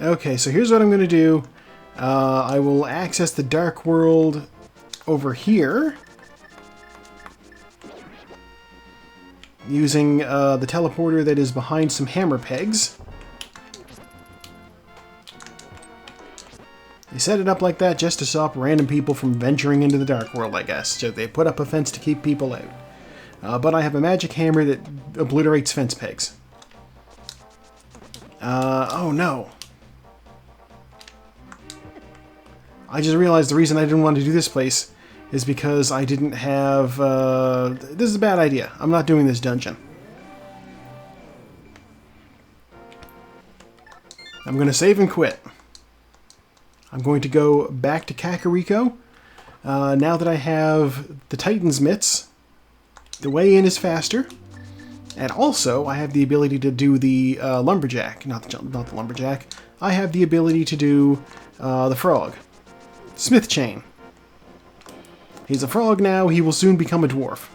Okay, so here's what I'm going to do. I will access the Dark World over here using the teleporter that is behind some hammer pegs. They set it up like that just to stop random people from venturing into the Dark World, I guess. So they put up a fence to keep people out. But I have a magic hammer that obliterates fence pegs. Oh no. I just realized the reason I didn't want to do this place is because I didn't have... this is a bad idea. I'm not doing this dungeon. I'm going to save and quit. I'm going to go back to Kakariko. Now that I have the Titan's Mitts, the way in is faster. And also, I have the ability to do the Lumberjack. Not the Lumberjack. I have the ability to do the Frog. Smith Chain. He's a frog now. He will soon become a dwarf.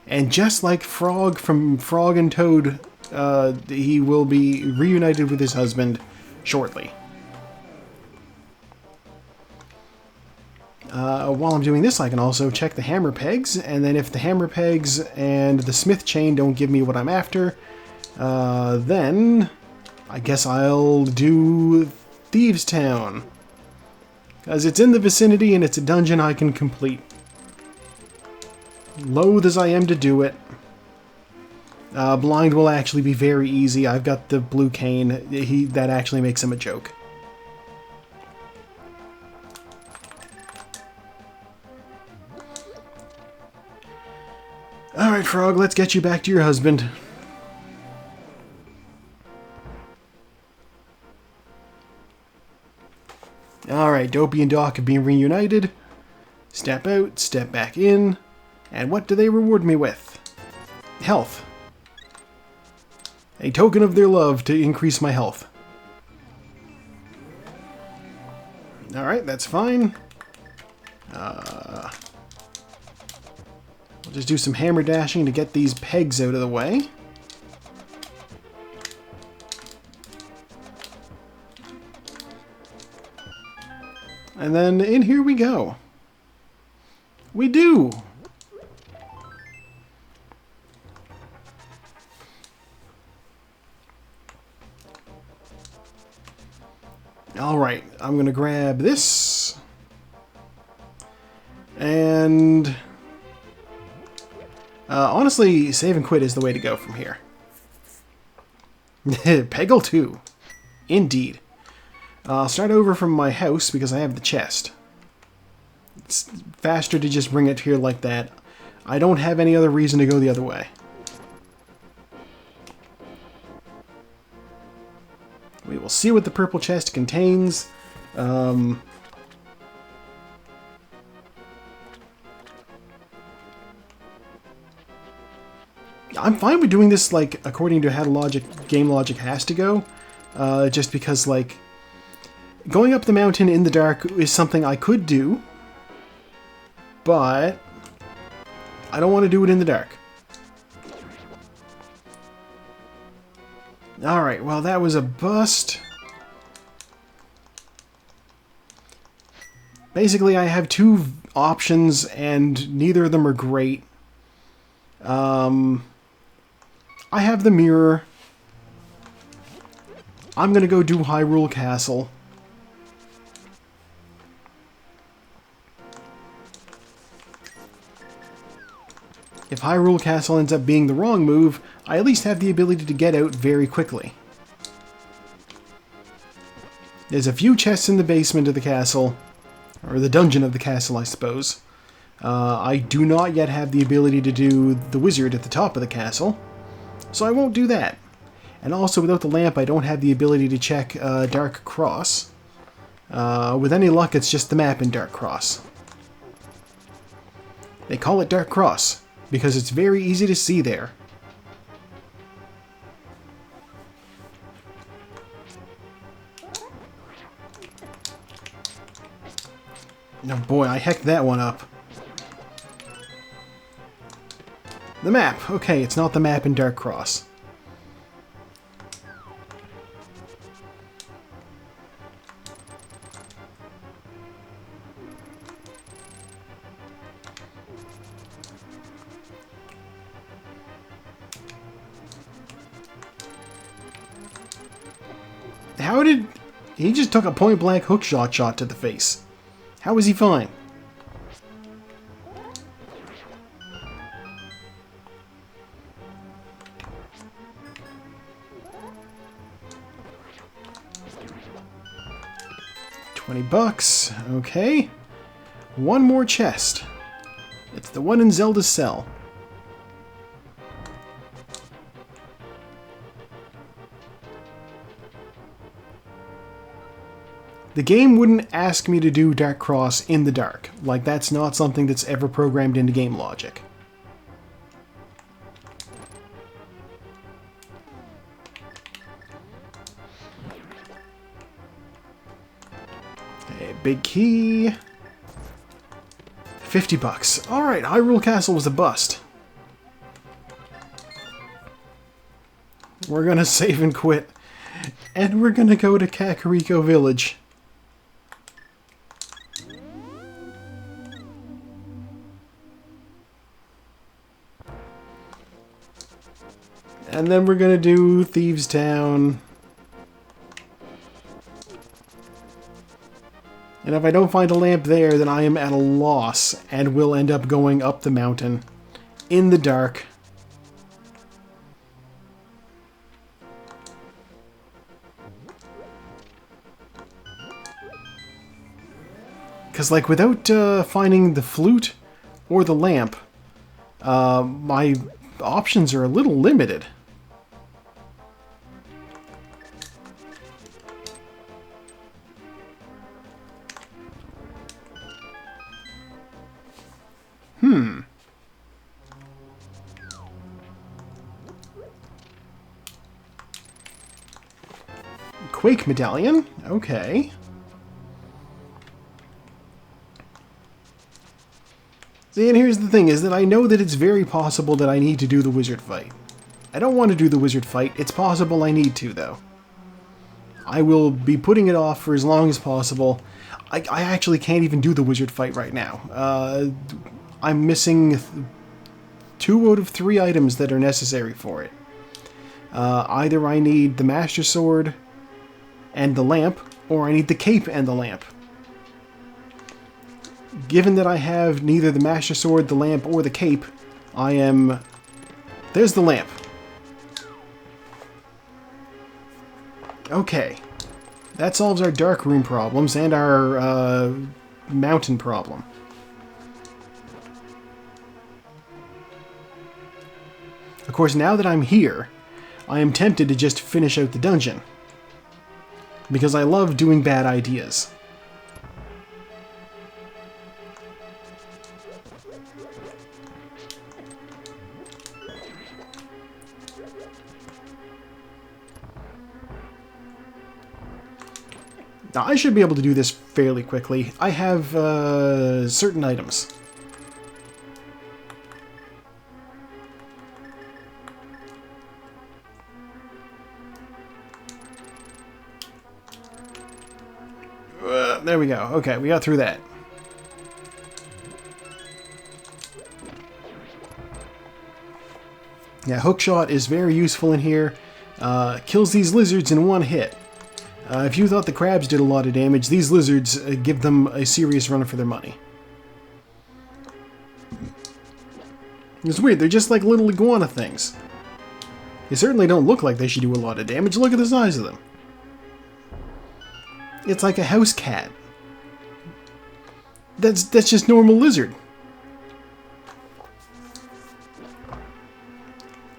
And just like Frog from Frog and Toad, he will be reunited with his husband shortly. While I'm doing this, I can also check the hammer pegs, and then if the hammer pegs and the smith chain don't give me what I'm after, then I guess I'll do Thieves' Town. Because it's in the vicinity and it's a dungeon I can complete. Loath as I am to do it. Blind will actually be very easy. I've got the blue cane. That actually makes him a joke. Alright, Frog, let's get you back to your husband. Alright, Dopey and Doc have been reunited. Step out, step back in. And what do they reward me with? Health. A token of their love to increase my health. Alright, that's fine. We'll just do some hammer dashing to get these pegs out of the way. And then in here we go. We do! Alright, I'm going to grab this. And... honestly, save and quit is the way to go from here. Peggle 2. Indeed. I'll start over from my house because I have the chest. It's faster to just bring it here like that. I don't have any other reason to go the other way. We will see what the purple chest contains. I'm fine with doing this, like, according to how game logic has to go. Just because, like, going up the mountain in the dark is something I could do. But I don't want to do it in the dark. Alright, well that was a bust. Basically, I have two options, and neither of them are great. I have the mirror. I'm gonna go do Hyrule Castle. If Hyrule Castle ends up being the wrong move, I at least have the ability to get out very quickly. There's a few chests in the basement of the castle, or the dungeon of the castle, I suppose. I do not yet have the ability to do the wizard at the top of the castle, so I won't do that. And also, without the lamp, I don't have the ability to check Dark Cross. With any luck, it's just the map in Dark Cross. They call it Dark Cross because it's very easy to see there. Oh boy, I hecked that one up. The map. Okay, it's not the map in Dark Cross. How did... He just took a point-blank hookshot shot to the face. How was he fine? bucks. Okay. One more chest. It's the one in Zelda's cell. The game wouldn't ask me to do Dark Cross in the dark. Like, that's not something that's ever programmed into game logic. Okay, big key. 50 bucks. Alright, Hyrule Castle was a bust. We're gonna save and quit. And we're gonna go to Kakariko Village. And then we're gonna do Thieves Town. And if I don't find a lamp there, then I am at a loss and will end up going up the mountain in the dark. Because, like, without finding the flute or the lamp, my options are a little limited. Quake Medallion? Okay. See, and here's the thing, is that I know that it's very possible that I need to do the wizard fight. I don't want to do the wizard fight. It's possible I need to, though. I will be putting it off for as long as possible. I actually can't even do the wizard fight right now. I'm missing 2 out of 3 items that are necessary for it. Either I need the Master Sword and the lamp, or I need the cape and the lamp. Given that I have neither the Master Sword, the lamp, or the cape, I am... There's the lamp. Okay. That solves our dark room problems and our mountain problem. Of course, now that I'm here, I am tempted to just finish out the dungeon. Because I love doing bad ideas. Now, I should be able to do this fairly quickly. I have certain items. There we go. Okay, we got through that. Yeah, hookshot is very useful in here. Kills these lizards in one hit. If you thought the crabs did a lot of damage, these lizards give them a serious run for their money. It's weird, they're just like little iguana things. They certainly don't look like they should do a lot of damage. Look at the size of them. It's like a house cat. That's just normal lizard.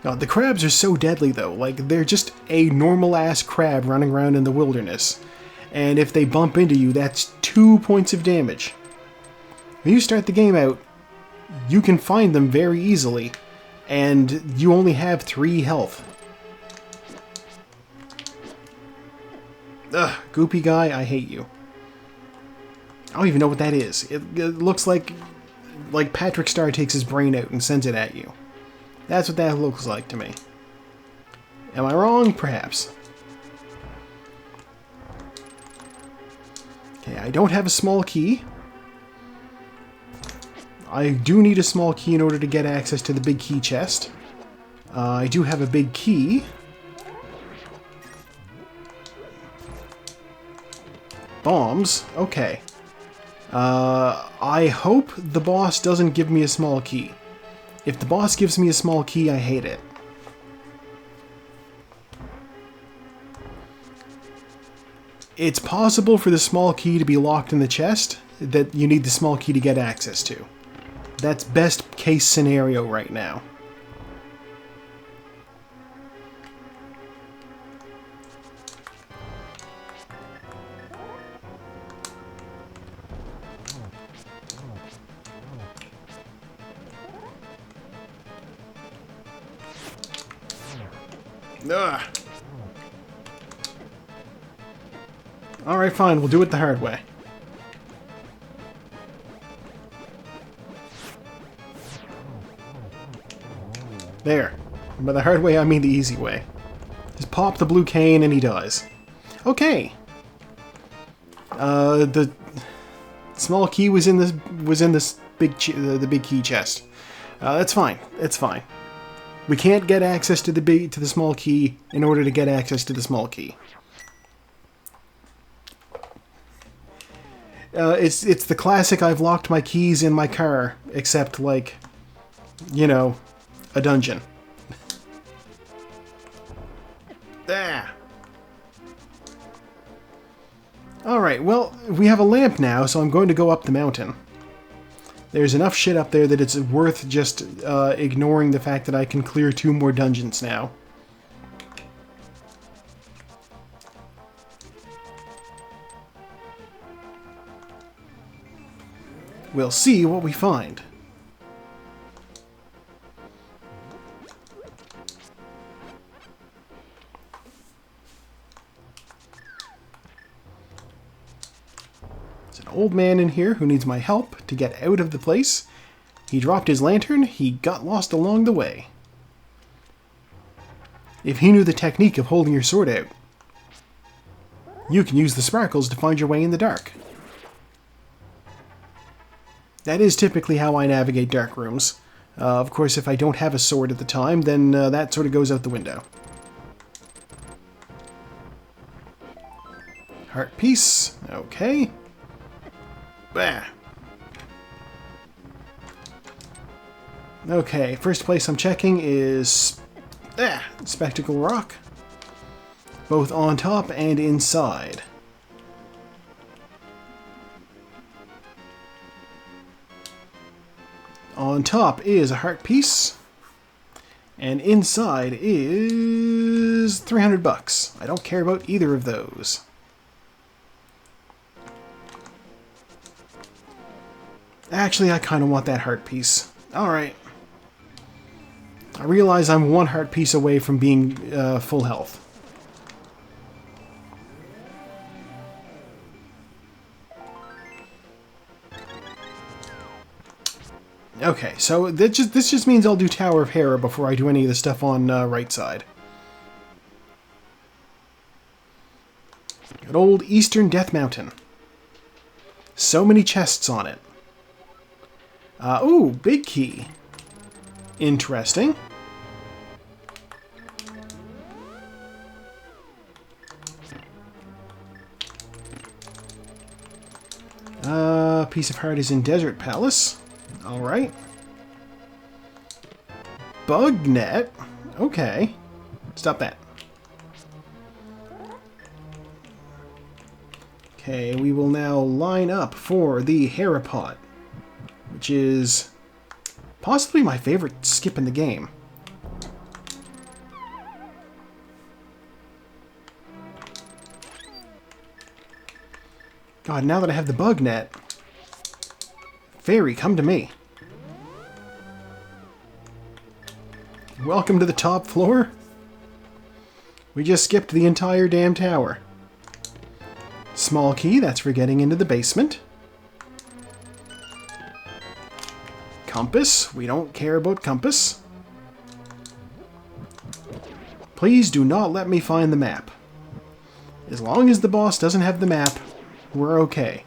God, the crabs are so deadly though. Like, they're just a normal-ass crab running around in the wilderness. And if they bump into you, that's 2 points of damage. When you start the game out, you can find them very easily. And you only have 3 health. Ugh, goopy guy, I hate you. I don't even know what that is. It looks like Patrick Star takes his brain out and sends it at you. That's what that looks like to me. Am I wrong? Perhaps. Okay, I don't have a small key. I do need a small key in order to get access to the big key chest. I do have a big key. Bombs? Okay. I hope the boss doesn't give me a small key. If the boss gives me a small key, I hate it. It's possible for the small key to be locked in the chest that you need the small key to get access to. That's best case scenario right now. Ugh. Alright, fine, we'll do it the hard way. There. And by the hard way, I mean the easy way. Just pop the blue cane and he dies. Okay. The small key was in this the big key chest. That's fine. It's fine. We can't get access to the small key in order to get access to the small key. It's the classic I've locked my keys in my car, except like, you know, a dungeon. Ah. Alright, well, we have a lamp now, so I'm going to go up the mountain. There's enough shit up there that it's worth just ignoring the fact that I can clear 2 more dungeons now. We'll see what we find. There's an old man in here who needs my help to get out of the place. He dropped his lantern, he got lost along the way. If he knew the technique of holding your sword out, you can use the sparkles to find your way in the dark. That is typically how I navigate dark rooms. Of course, if I don't have a sword at the time, then that sort of goes out the window. Heart piece. Okay. Bah. Okay, first place I'm checking is Spectacle Rock. Both on top and inside. On top is a heart piece, and inside is 300 bucks. I don't care about either of those. Actually, I kind of want that heart piece. Alright. I realize I'm 1 heart piece away from being full health. Okay, so this just means I'll do Tower of Hera before I do any of the stuff on right side. Good old Eastern Death Mountain. So many chests on it. Ooh, big key. Interesting. Piece of heart is in Desert Palace. Alright. Bug net? Okay. Stop that. Okay, we will now line up for the Hera pot, which is possibly my favorite skip in the game. God, now that I have the bug net, Fairy, come to me. Welcome to the top floor. We just skipped the entire damn tower. Small key, that's for getting into the basement. Compass, we don't care about compass. Please do not let me find the map. As long as the boss doesn't have the map, we're okay.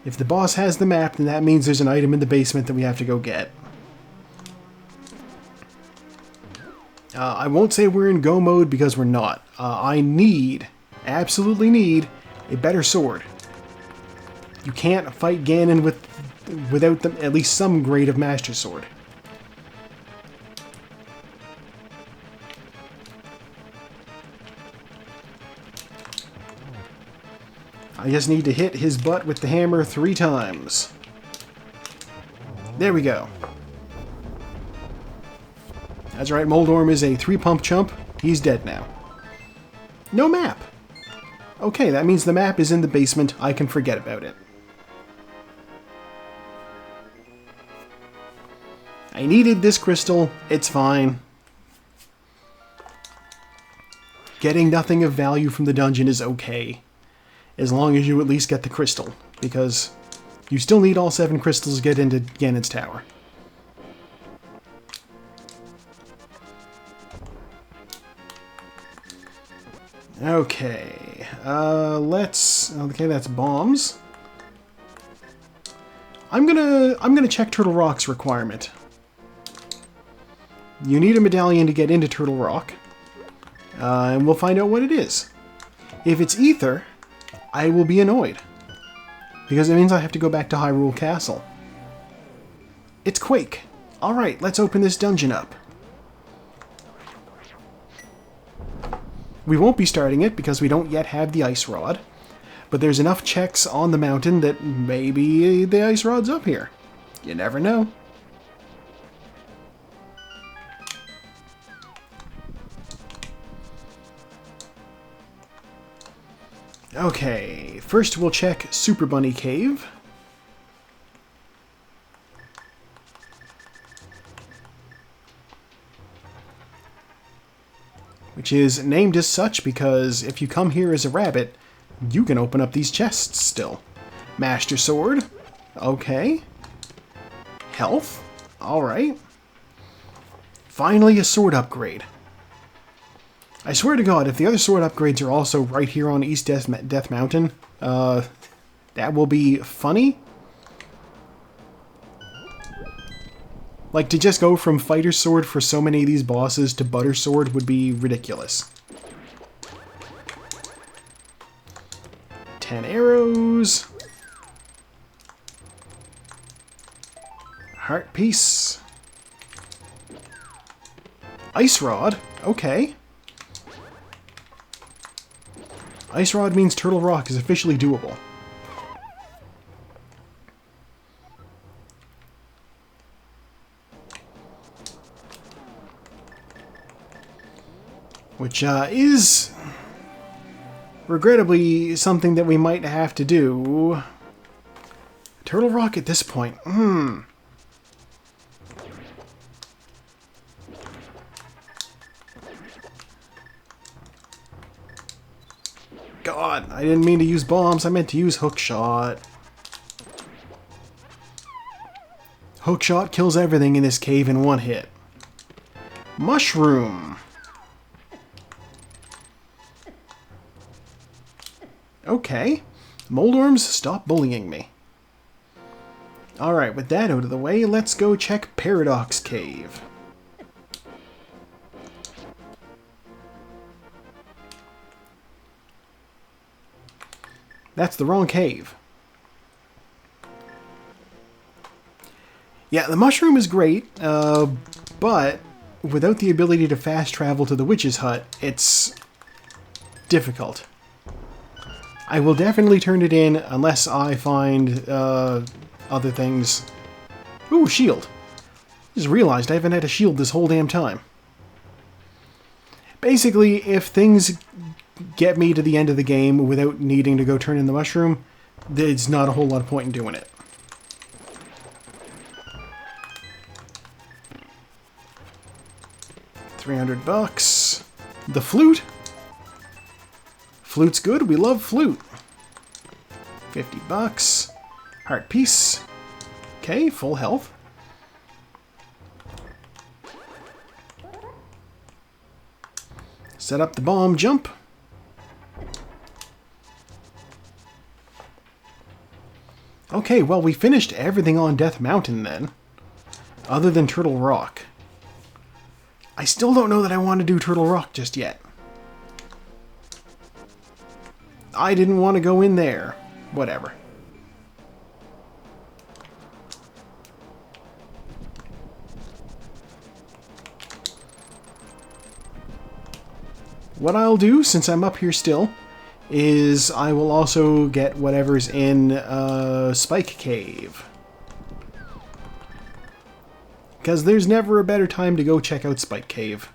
If the boss has the map, then that means there's an item in the basement that we have to go get. I won't say we're in go mode because we're not. I absolutely need, a better sword. You can't fight Ganon without at least some grade of Master Sword. I just need to hit his butt with the hammer 3 times. There we go. That's right, Moldorm is a 3-pump chump. He's dead now. No map. Okay, that means the map is in the basement. I can forget about it. I needed this crystal. It's fine. Getting nothing of value from the dungeon is okay, as long as you at least get the crystal, because you still need all 7 crystals to get into Ganon's tower. Okay, okay, that's bombs. I'm gonna check Turtle Rock's requirement. You need a medallion to get into Turtle Rock, and we'll find out what it is. If it's Ether, I will be annoyed, because it means I have to go back to Hyrule Castle. It's Quake. Alright, let's open this dungeon up. We won't be starting it because we don't yet have the Ice Rod, but there's enough checks on the mountain that maybe the Ice Rod's up here. You never know. Okay, first we'll check Super Bunny Cave. Which is named as such because if you come here as a rabbit, you can open up these chests still. Master Sword. Okay. Health. Alright. Finally a sword upgrade. I swear to God, if the other sword upgrades are also right here on East Death Mountain, that will be funny. Like, to just go from Fighter Sword for so many of these bosses to Butter Sword would be ridiculous. 10 arrows. Heart piece. Ice Rod. Okay. Ice Rod means Turtle Rock is officially doable. Which is regrettably something that we might have to do. Turtle Rock at this point. God, I didn't mean to use bombs. I meant to use hookshot. Hookshot kills everything in this cave in one hit. Mushroom. Okay. Moldorms, stop bullying me. Alright, with that out of the way, let's go check Paradox Cave. That's the wrong cave. Yeah, the mushroom is great, but without the ability to fast travel to the witch's hut, it's difficult. I will definitely turn it in unless I find other things. Ooh, shield. Just realized I haven't had a shield this whole damn time. Basically, if things get me to the end of the game without needing to go turn in the mushroom, there's not a whole lot of point in doing it. $300. The flute. Flute's good. We love flute. $50. Heart piece. Okay, full health. Set up the bomb jump. Okay, well, we finished everything on Death Mountain then, other than Turtle Rock. I still don't know that I want to do Turtle Rock just yet. I didn't want to go in there. Whatever. What I'll do, since I'm up here still, is I will also get whatever's in Spike Cave. Because there's never a better time to go check out Spike Cave.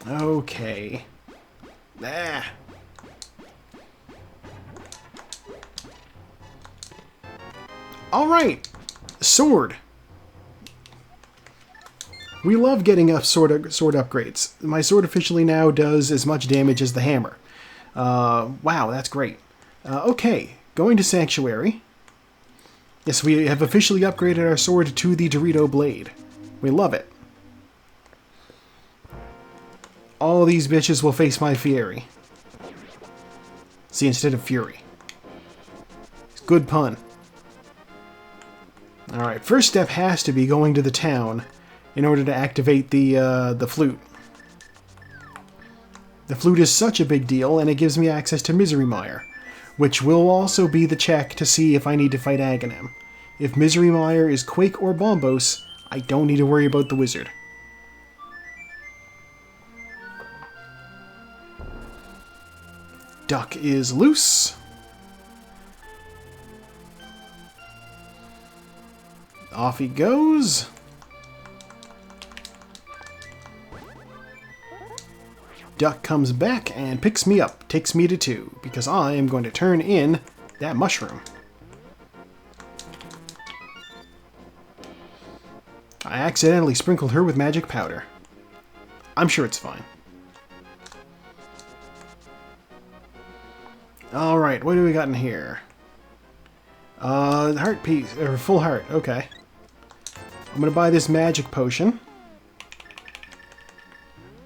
Okay. Ah. Alright. Sword. We love getting up sword upgrades. My sword officially now does as much damage as the hammer. Wow, that's great. Okay, going to Sanctuary. Yes, we have officially upgraded our sword to the Dorito Blade. We love it. All these bitches will face my Fury. See, instead of Fury. Good pun. Alright, first step has to be going to the town in order to activate the flute. The flute is such a big deal, and it gives me access to Misery Mire, which will also be the check to see if I need to fight Aghanim. If Misery Mire is Quake or Bombos, I don't need to worry about the wizard. Duck is loose. Off he goes. Duck comes back and picks me up, takes me to 2, because I am going to turn in that mushroom. I accidentally sprinkled her with magic powder. I'm sure it's fine. Alright, what do we got in here? Heart piece, or full heart, okay. I'm gonna buy this magic potion.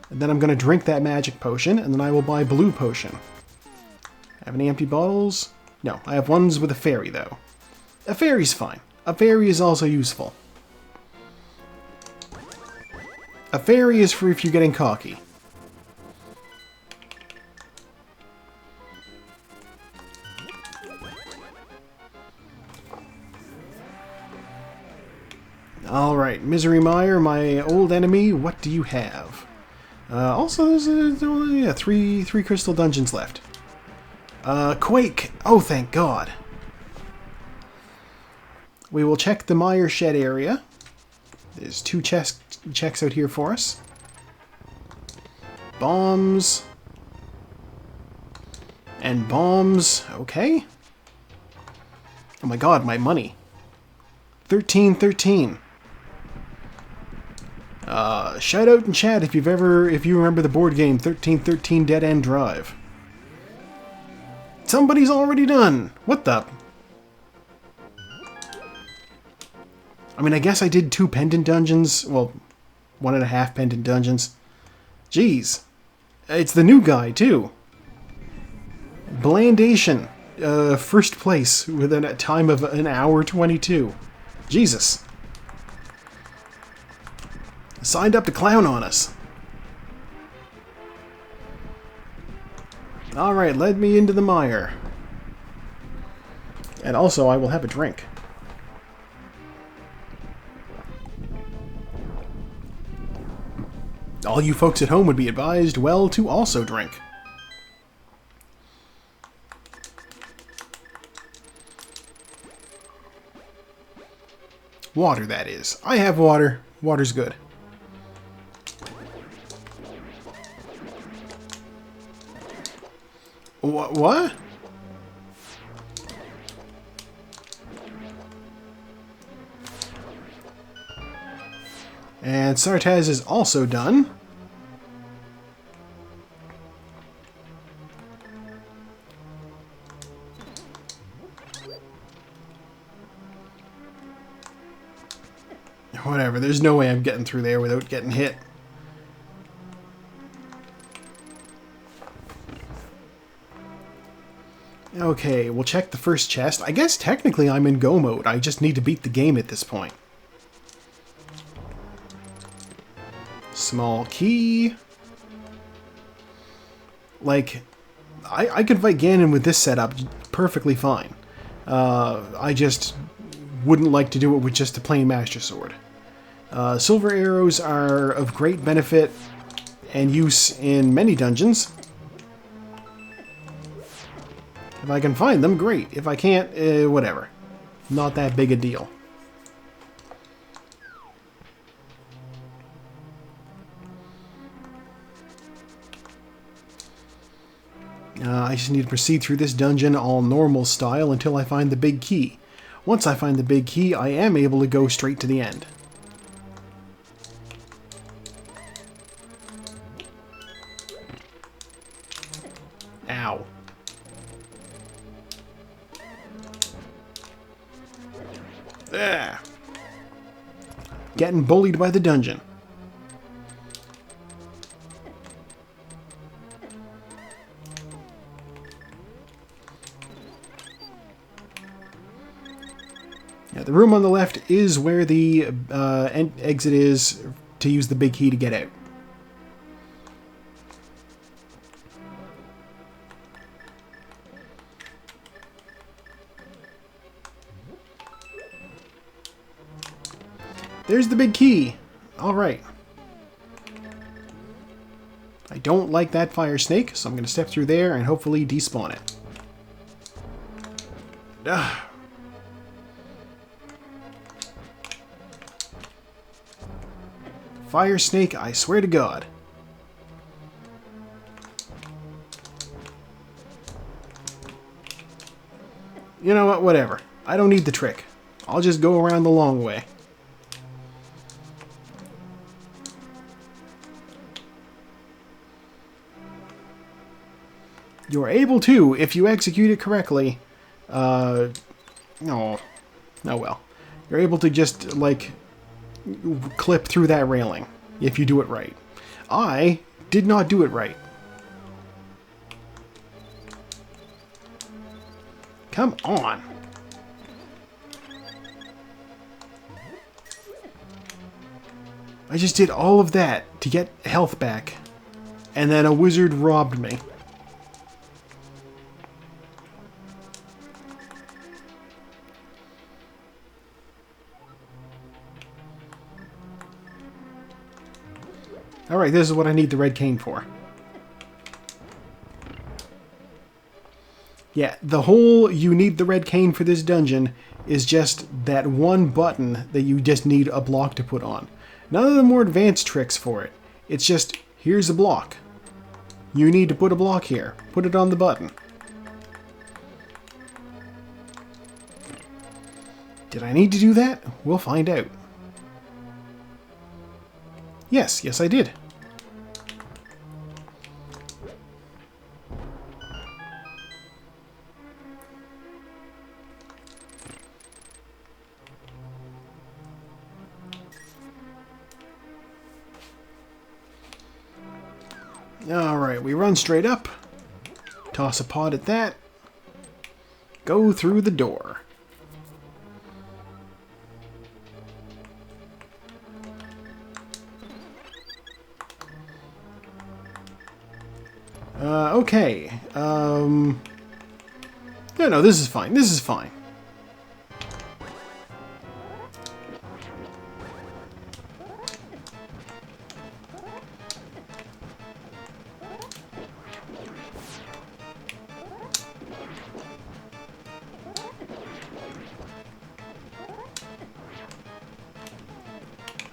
And then I'm gonna drink that magic potion, and then I will buy blue potion. Have any empty bottles? No, I have ones with a fairy, though. A fairy's fine. A fairy is also useful. A fairy is for if you're getting cocky. Alright, Misery Mire, my old enemy, what do you have? Also, there's only three crystal dungeons left. Quake! Oh, thank God! We will check the Mire Shed area. There's 2 checks out here for us. Bombs. And bombs. Okay. Oh my God, my money. 1313. Shout out in chat if you remember the board game 1313 Dead End Drive. Somebody's already done. What the? I mean, I guess I did 2 pendant dungeons. Well, 1.5 pendant dungeons. Jeez. It's the new guy, too. Blandation. First place within a time of an hour 22. Jesus. Signed up to clown on us. Alright, led me into the mire. And also, I will have a drink. All you folks at home would be advised, well, to also drink. Water, that is. I have water. Water's good. What? And Sartaz is also done. Whatever, there's no way I'm getting through there without getting hit. Okay, we'll check the first chest. I guess technically I'm in go mode. I just need to beat the game at this point. Small key. Like, I could fight Ganon with this setup perfectly fine. I just wouldn't like to do it with just a plain Master Sword. Silver arrows are of great benefit and use in many dungeons. If I can find them, great. If I can't, whatever. Not that big a deal. I just need to proceed through this dungeon all normal style until I find the big key. Once I find the big key, I am able to go straight to the end. Ow. Ah. Getting bullied by the dungeon. Yeah, the room on the left is where the exit is to use the big key to get out. There's the big key. All right. I don't like that fire snake, so I'm going to step through there and hopefully despawn it. Ugh. Fire snake, I swear to God. You know what? Whatever. I don't need the trick. I'll just go around the long way. You're able to, if you execute it correctly, oh well. You're able to just, like, clip through that railing, if you do it right. I did not do it right. Come on. I just did all of that to get health back, and then a wizard robbed me. Alright, this is what I need the red cane for. Yeah, the whole you need the red cane for this dungeon is just that one button that you just need a block to put on. None of the more advanced tricks for it. It's just, here's a block. You need to put a block here. Put it on the button. Did I need to do that? We'll find out. Yes, I did. Alright, we run straight up, toss a pod at that, go through the door. Okay. No, this is fine. This is fine.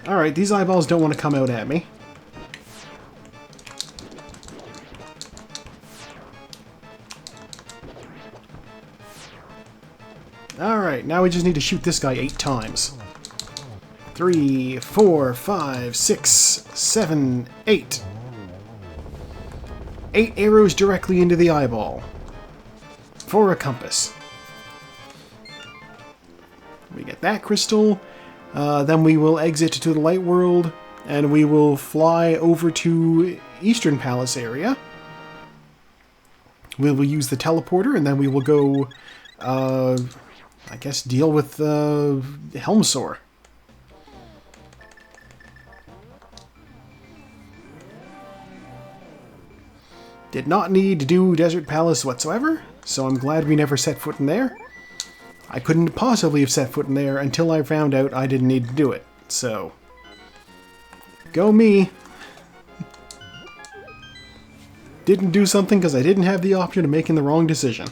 Alright, these eyeballs don't want to come out at me. Alright, now we just need to shoot this guy 8 times. 3, 4, 5, 6, 7, 8. 8 arrows directly into the eyeball. For a compass. We get that crystal. Then we will exit to the light world, and we will fly over to Eastern Palace area. We will use the teleporter, and then we will go, I guess, deal with Helmsor. Did not need to do Desert Palace whatsoever. so I'm glad we never set foot in there. I couldn't possibly have set foot in there until I found out I didn't need to do it, so... Go me! Didn't do something because I didn't have the option of making the wrong decision.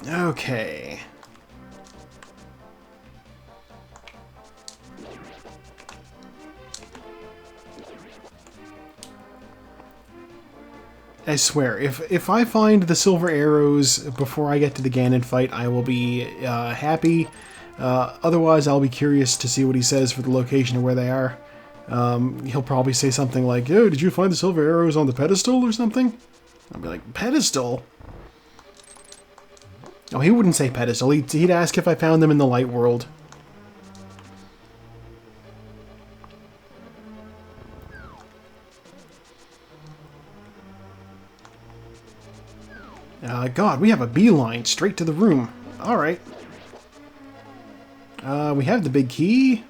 Okay. I swear, if I find the silver arrows before I get to the Ganon fight, I will be happy. Otherwise, I'll be curious to see what he says for the location of where they are. He'll probably say something like, "Oh, did you find the silver arrows on the pedestal or something?" I'll be like, "Pedestal?" Oh, he wouldn't say pedestal. He'd ask if I found them in the light world. God, we have a beeline straight to the room. Alright. We have the big key.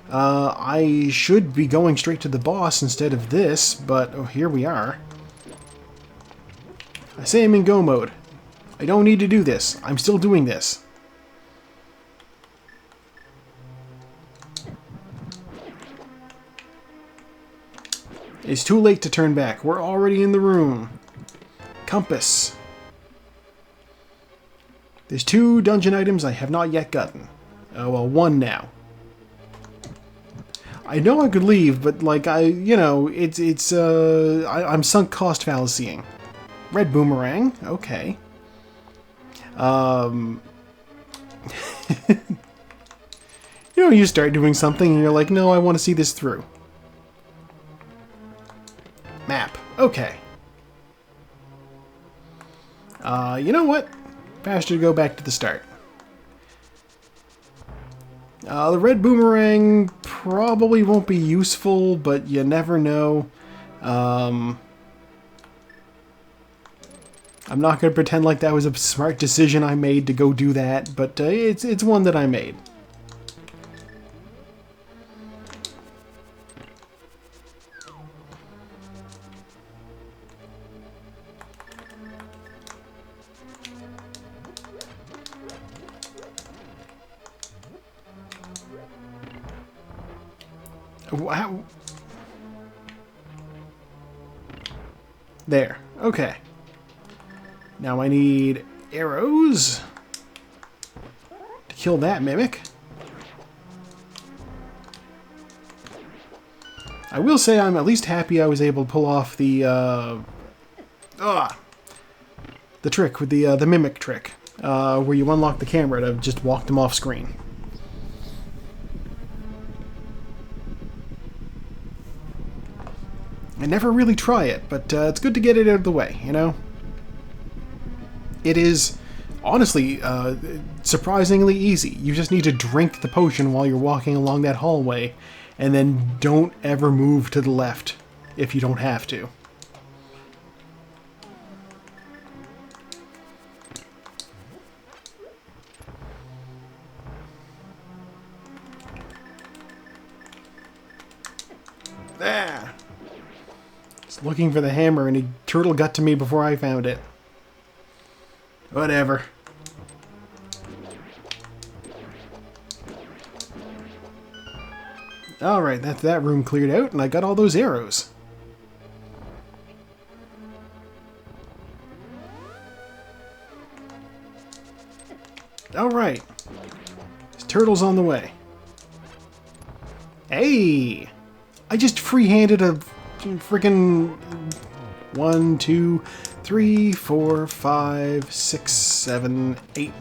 I should be going straight to the boss instead of this, but here we are. I say I'm in go mode. I don't need to do this. I'm still doing this. It's too late to turn back. We're already in the room. Compass. There's 2 dungeon items I have not yet gotten. Oh, well, 1 now. I know I could leave, but, like, I'm sunk cost fallacying. Red boomerang. Okay. You start doing something and you're like, no, I want to see this through. Map. Okay. You know what? Faster to go back to the start. The red boomerang probably won't be useful, but you never know. I'm not going to pretend like that was a smart decision I made to go do that, but it's one that I made. Wow. There. Okay. Now I need arrows to kill that mimic. I will say I'm at least happy I was able to pull off the trick with the mimic trick, where you unlock the camera to just walk them off screen. I never really try it, but it's good to get it out of the way, you know? It is, honestly, surprisingly easy. You just need to drink the potion while you're walking along that hallway, and then don't ever move to the left if you don't have to. There! Looking for the hammer, and a turtle got to me before I found it. Whatever. Alright, that's that room cleared out, and I got all those arrows. Alright. This turtle's on the way. Hey! I just free-handed a freaking 1, 2, 3, 4, 5, 6, 7, 8,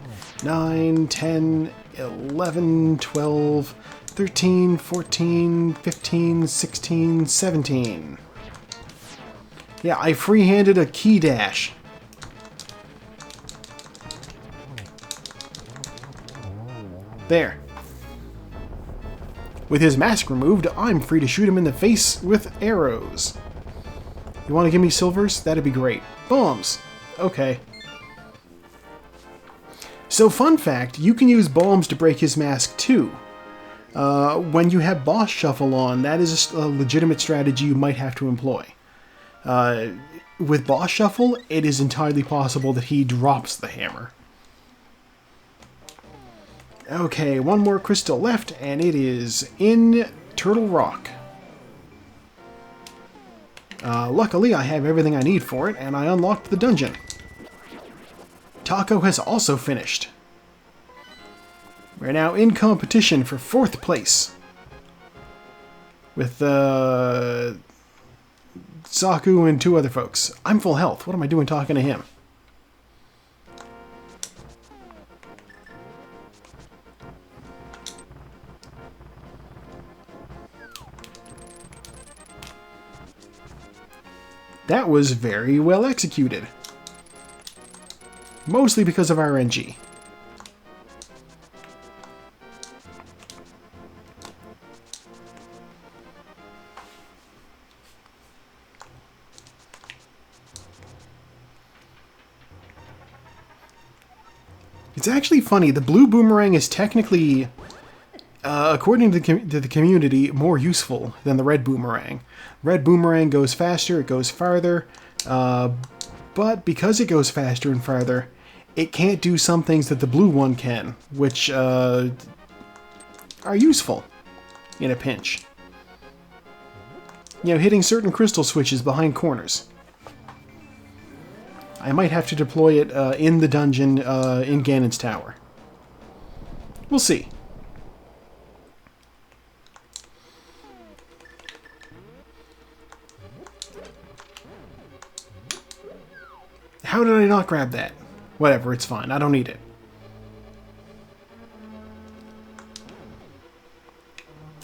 9, 10, 11, 12, 13, 14, 15, 16, 17. Yeah, I free-handed a key dash. There. With his mask removed, I'm free to shoot him in the face with arrows. You want to give me silvers? That'd be great. Bombs. Okay. So fun fact, you can use bombs to break his mask too. When you have boss shuffle on, that is a legitimate strategy you might have to employ. With boss shuffle, it is entirely possible that he drops the hammer. Okay, one more crystal left, and it is in Turtle Rock. Luckily, I have everything I need for it, and I unlocked the dungeon. Taco has also finished. We're now in competition for 4th place. With, Saku and 2 other folks. I'm full health. What am I doing talking to him? That was very well executed. Mostly because of RNG. It's actually funny, the blue boomerang is technically, according to the community, more useful than the red boomerang. Red boomerang goes faster, it goes farther, but because it goes faster and farther, it can't do some things that the blue one can, which are useful in a pinch. You know, hitting certain crystal switches behind corners. I might have to deploy it in the dungeon in Ganon's Tower. We'll see. How did I not grab that? Whatever, it's fine. I don't need it.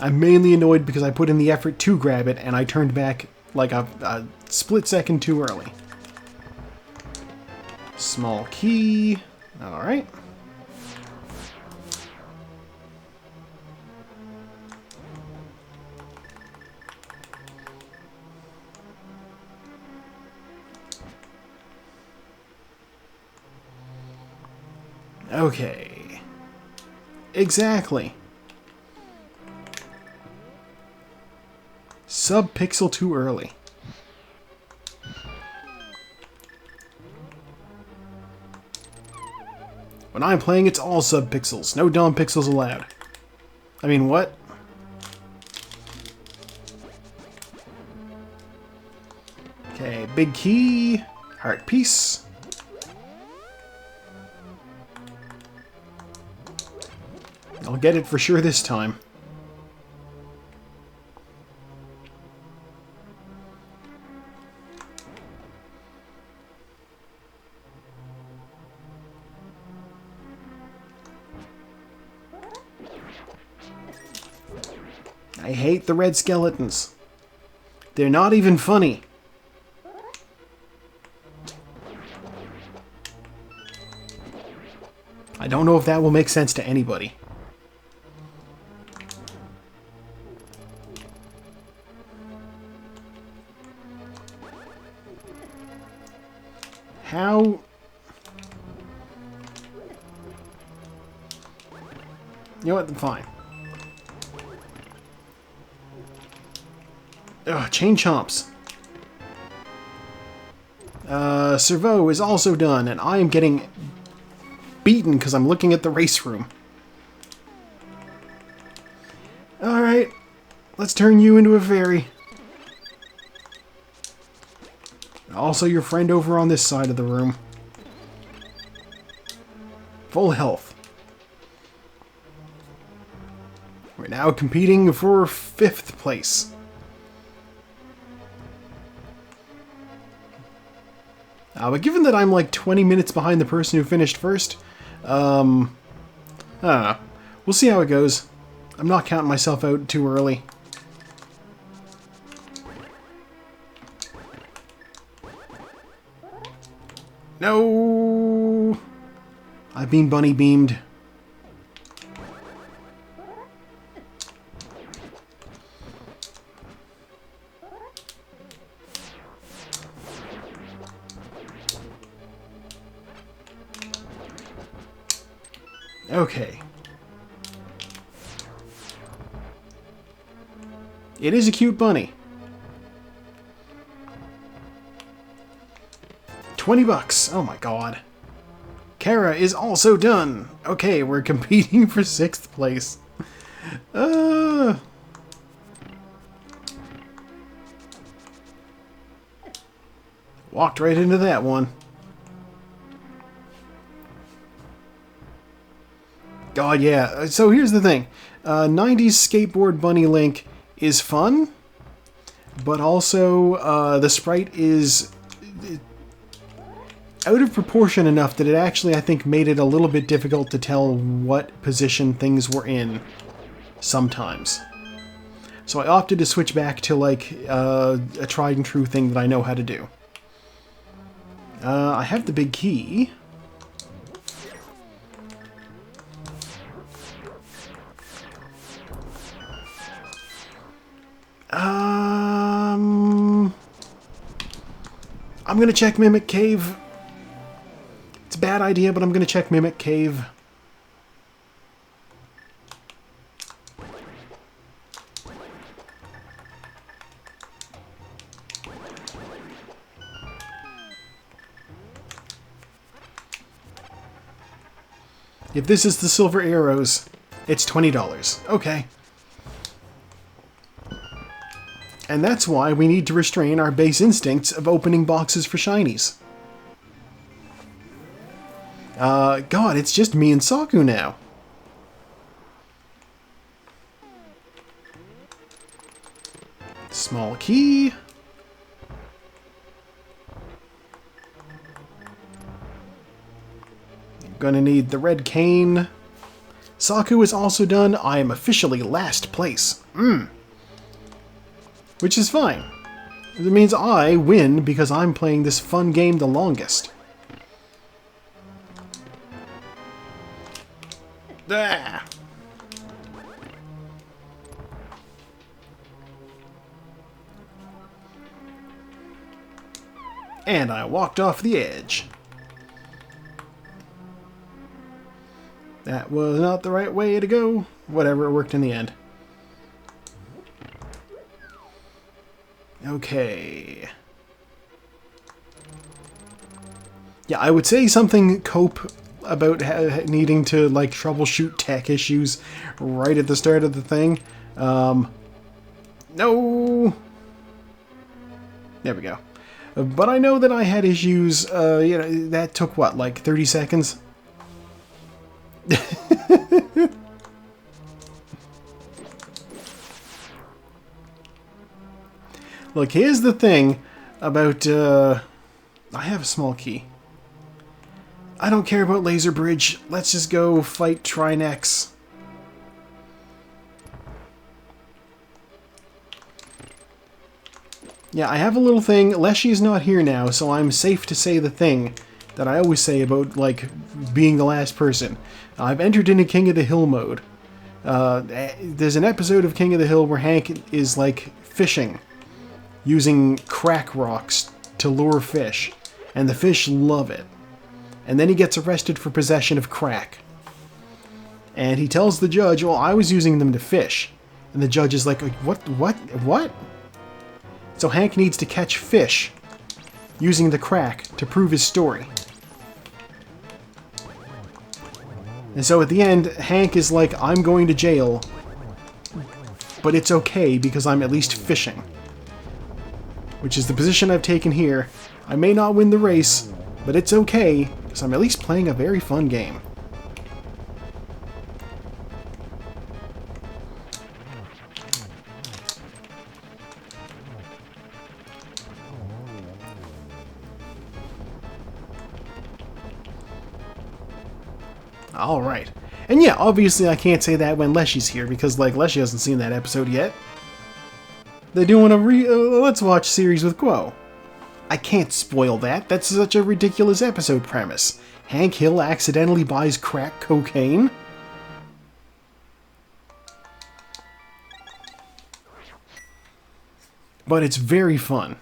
I'm mainly annoyed because I put in the effort to grab it and I turned back like a split second too early. Small key. Alright. Okay. Exactly. Sub-pixel too early. When I'm playing, it's all sub-pixels. No dumb pixels allowed. I mean, what? Okay, big key. Heart piece. I'll get it for sure this time. I hate the red skeletons. They're not even funny. I don't know if that will make sense to anybody. How... You know what? Fine. Ugh, chain chomps. Servo is also done, and I am getting beaten because I'm looking at the race room. Alright, let's turn you into a fairy. Also your friend over on this side of the room. Full health. We're now competing for 5th place. But given that I'm like 20 minutes behind the person who finished first, I don't know. We'll see how it goes. I'm not counting myself out too early. No! I've been bunny beamed. Okay. It is a cute bunny. $20. Oh my god. Kara is also done. Okay, we're competing for 6th place. Walked right into that one. God, yeah. So here's the thing. 90s skateboard bunny Link is fun, but also the sprite is out of proportion enough that it actually, I think, made it a little bit difficult to tell what position things were in sometimes. So I opted to switch back to, like, a tried and true thing that I know how to do. I have the big key. I'm gonna check Mimic Cave. It's a bad idea, but I'm gonna check Mimic Cave. If this is the silver arrows, it's $20. Okay. And that's why we need to restrain our base instincts of opening boxes for shinies. God, it's just me and Saku now. Small key. Gonna need the red cane. Saku is also done. I am officially last place. Which is fine. It means I win because I'm playing this fun game the longest. Ah. And I walked off the edge. That was not the right way to go. Whatever, it worked in the end. Okay. Yeah, I would say something cope about needing to, like, troubleshoot tech issues right at the start of the thing. No! There we go. But I know that I had issues, you know, that took, what, like 30 seconds? Look, here's the thing about, I have a small key. I don't care about Laser Bridge. Let's just go fight Trinex. Yeah, I have a little thing. Leshy's not here now, so I'm safe to say the thing that I always say about, like, being the last person. I've entered into King of the Hill mode. There's an episode of King of the Hill where Hank is, like, fishing, using crack rocks to lure fish, and the fish love it. And then he gets arrested for possession of crack. And he tells the judge, well, I was using them to fish. And the judge is like, what? So Hank needs to catch fish using the crack to prove his story. And so at the end, Hank is like, I'm going to jail, but it's okay because I'm at least fishing. Which is the position I've taken here. I may not win the race, but it's okay because I'm at least playing a very fun game. Alright. And yeah, obviously I can't say that when Leshy's here, because, like, Leshy hasn't seen that episode yet. They're doing a Let's Watch series with Quo. I can't spoil that. That's such a ridiculous episode premise. Hank Hill accidentally buys crack cocaine? But it's very fun.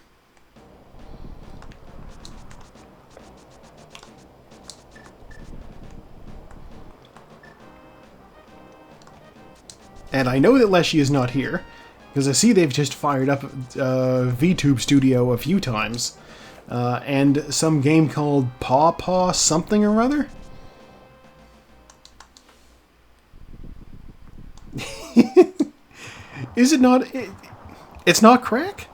And I know that Leshy is not here, because I see they've just fired up VTube Studio a few times. And some game called Paw Paw something or other? Is it not... It's not crack?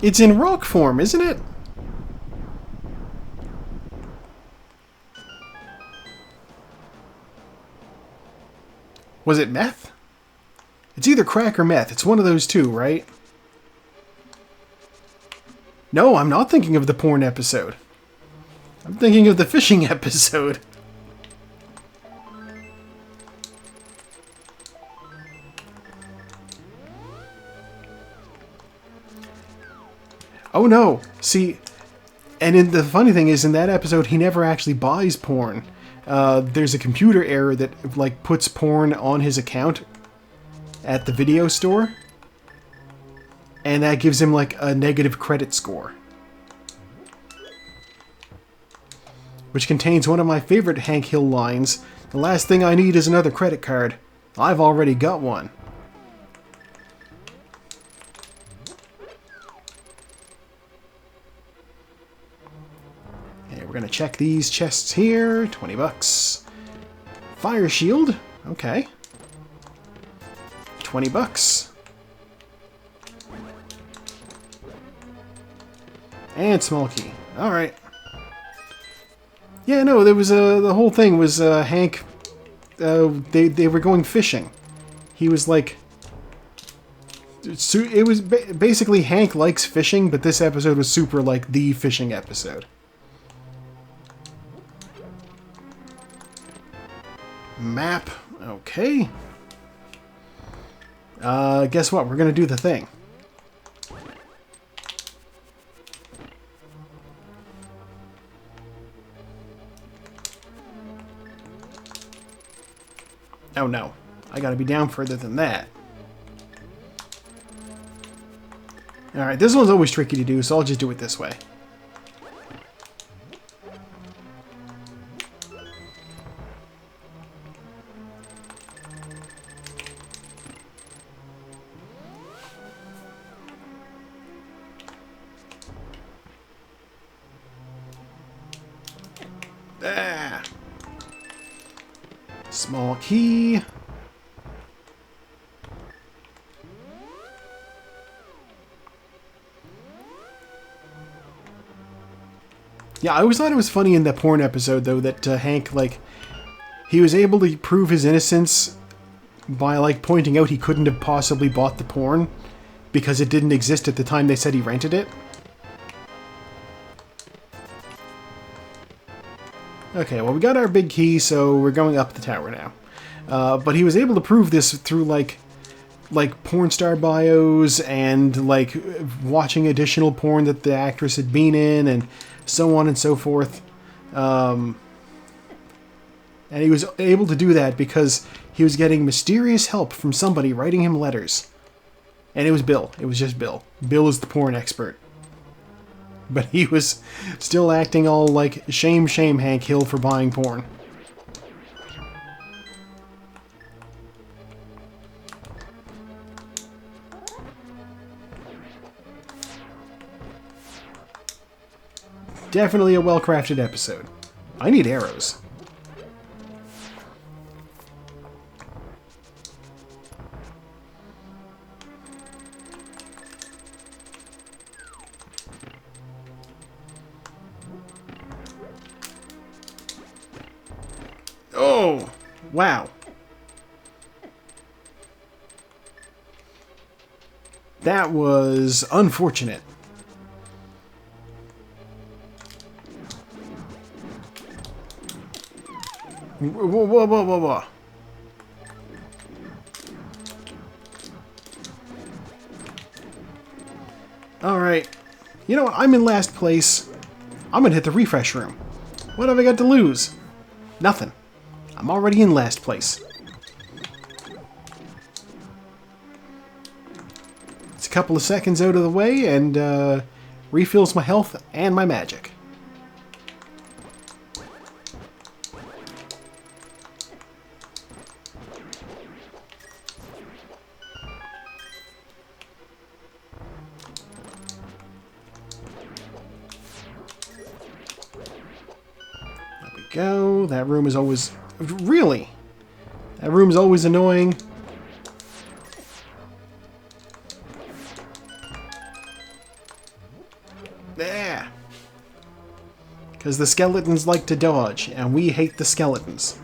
It's in rock form, isn't it? Was it meth? It's either crack or meth. It's one of those two, right? No, I'm not thinking of the porn episode. I'm thinking of the fishing episode. Oh no! See, and the funny thing is, in that episode, he never actually buys porn. There's a computer error that, like, puts porn on his account at the video store. And that gives him, like, a negative credit score. Which contains one of my favorite Hank Hill lines. The last thing I need is another credit card. I've already got one. Okay, we're gonna check these chests here. 20 bucks. Fire shield. Okay. 20 bucks. And small key. Alright. Yeah, no, there was the whole thing was Hank, they were going fishing. He was like, it was basically Hank likes fishing, but this episode was super like the fishing episode. Map, okay. Guess what, we're gonna do the thing. Oh no, I gotta be down further than that. Alright, this one's always tricky to do, so I'll just do it this way. Ah. Small key. Yeah, I always thought it was funny in that porn episode, though, that Hank, like, he was able to prove his innocence by, like, pointing out he couldn't have possibly bought the porn because it didn't exist at the time they said he rented it. Okay, well, we got our big key, so we're going up the tower now. But he was able to prove this through, like porn star bios and, like, watching additional porn that the actress had been in and so on and so forth. And he was able to do that because he was getting mysterious help from somebody writing him letters. And it was Bill. It was just Bill. Bill is the porn expert. But he was still acting all like, shame, shame, Hank Hill for buying porn. Definitely a well-crafted episode. I need arrows. Oh, wow. That was unfortunate. Whoa, whoa, whoa, whoa, whoa. Alright. You know what? I'm in last place. I'm gonna hit the refresh room. What have I got to lose? Nothing. I'm already in last place. It's a couple of seconds out of the way and refills my health and my magic. go. That room is always... Really? That room's always annoying. There. Because the skeletons like to dodge, and we hate the skeletons.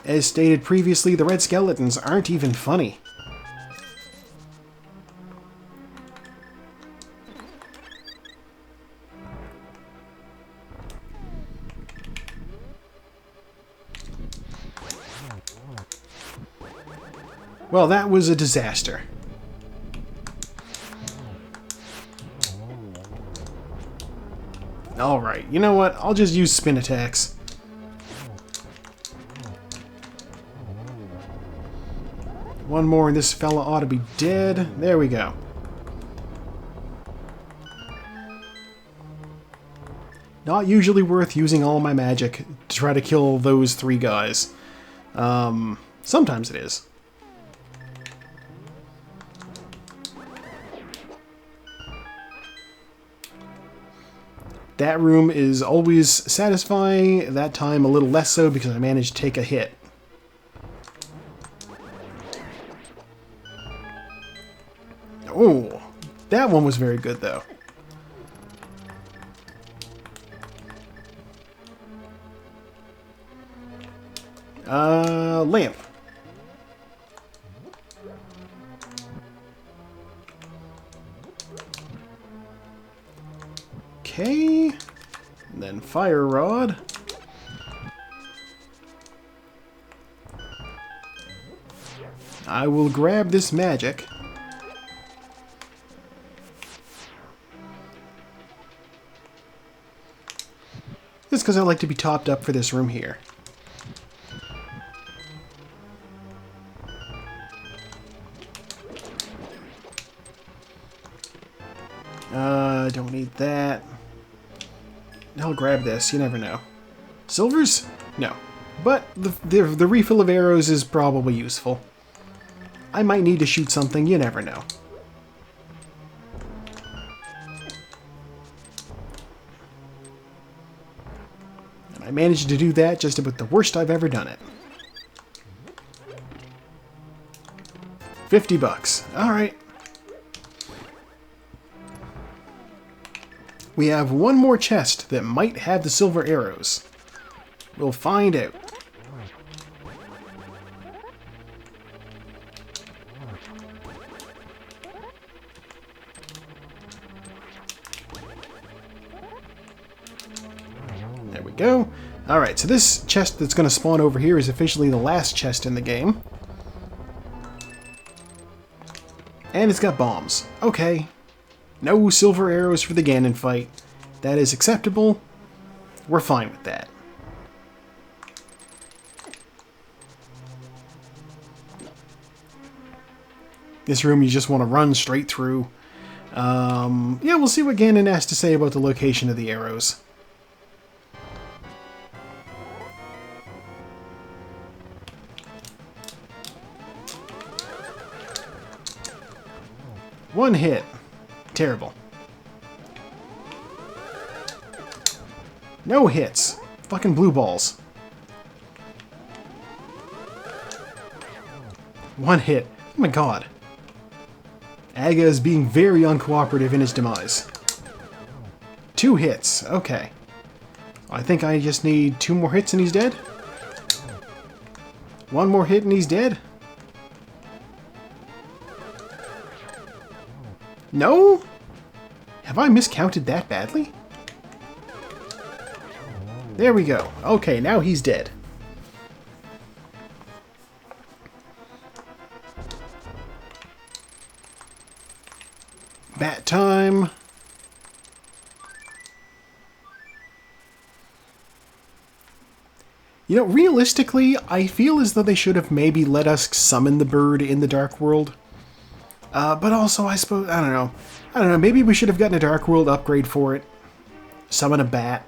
As stated previously, the red skeletons aren't even funny. Well, that was a disaster. Alright, you know what? I'll just use spin attacks. One more and this fella ought to be dead. There we go. Not usually worth using all my magic to try to kill those 3 guys. Sometimes it is. That room is always satisfying, that time a little less so because I managed to take a hit. Oh, that one was very good though. Lamp. Okay, and then fire rod. I will grab this magic. Just because I like to be topped up for this room here. Don't need that. I'll grab this, you never know. Silvers? No. But the refill of arrows is probably useful. I might need to shoot something, you never know. And I managed to do that just about the worst I've ever done it. 50 bucks. Alright. We have one more chest that might have the silver arrows. We'll find out. There we go. Alright, so this chest that's going to spawn over here is officially the last chest in the game. And it's got bombs. Okay. No silver arrows for the Ganon fight. That is acceptable. We're fine with that. This room you just want to run straight through. Yeah, we'll see what Ganon has to say about the location of the arrows. One hit. Terrible. No hits. Fucking blue balls. One hit. Oh my god. Aga is being very uncooperative in his demise. 2 hits. Okay. I think I just need 2 more hits and he's dead. 1 more hit and he's dead. No? Have I miscounted that badly? There we go. Okay, now he's dead. Bat time. You know, realistically, I feel as though they should have maybe let us summon the bird in the Dark World. But also, I suppose, I don't know, maybe we should have gotten a Dark World upgrade for it. Summon a bat.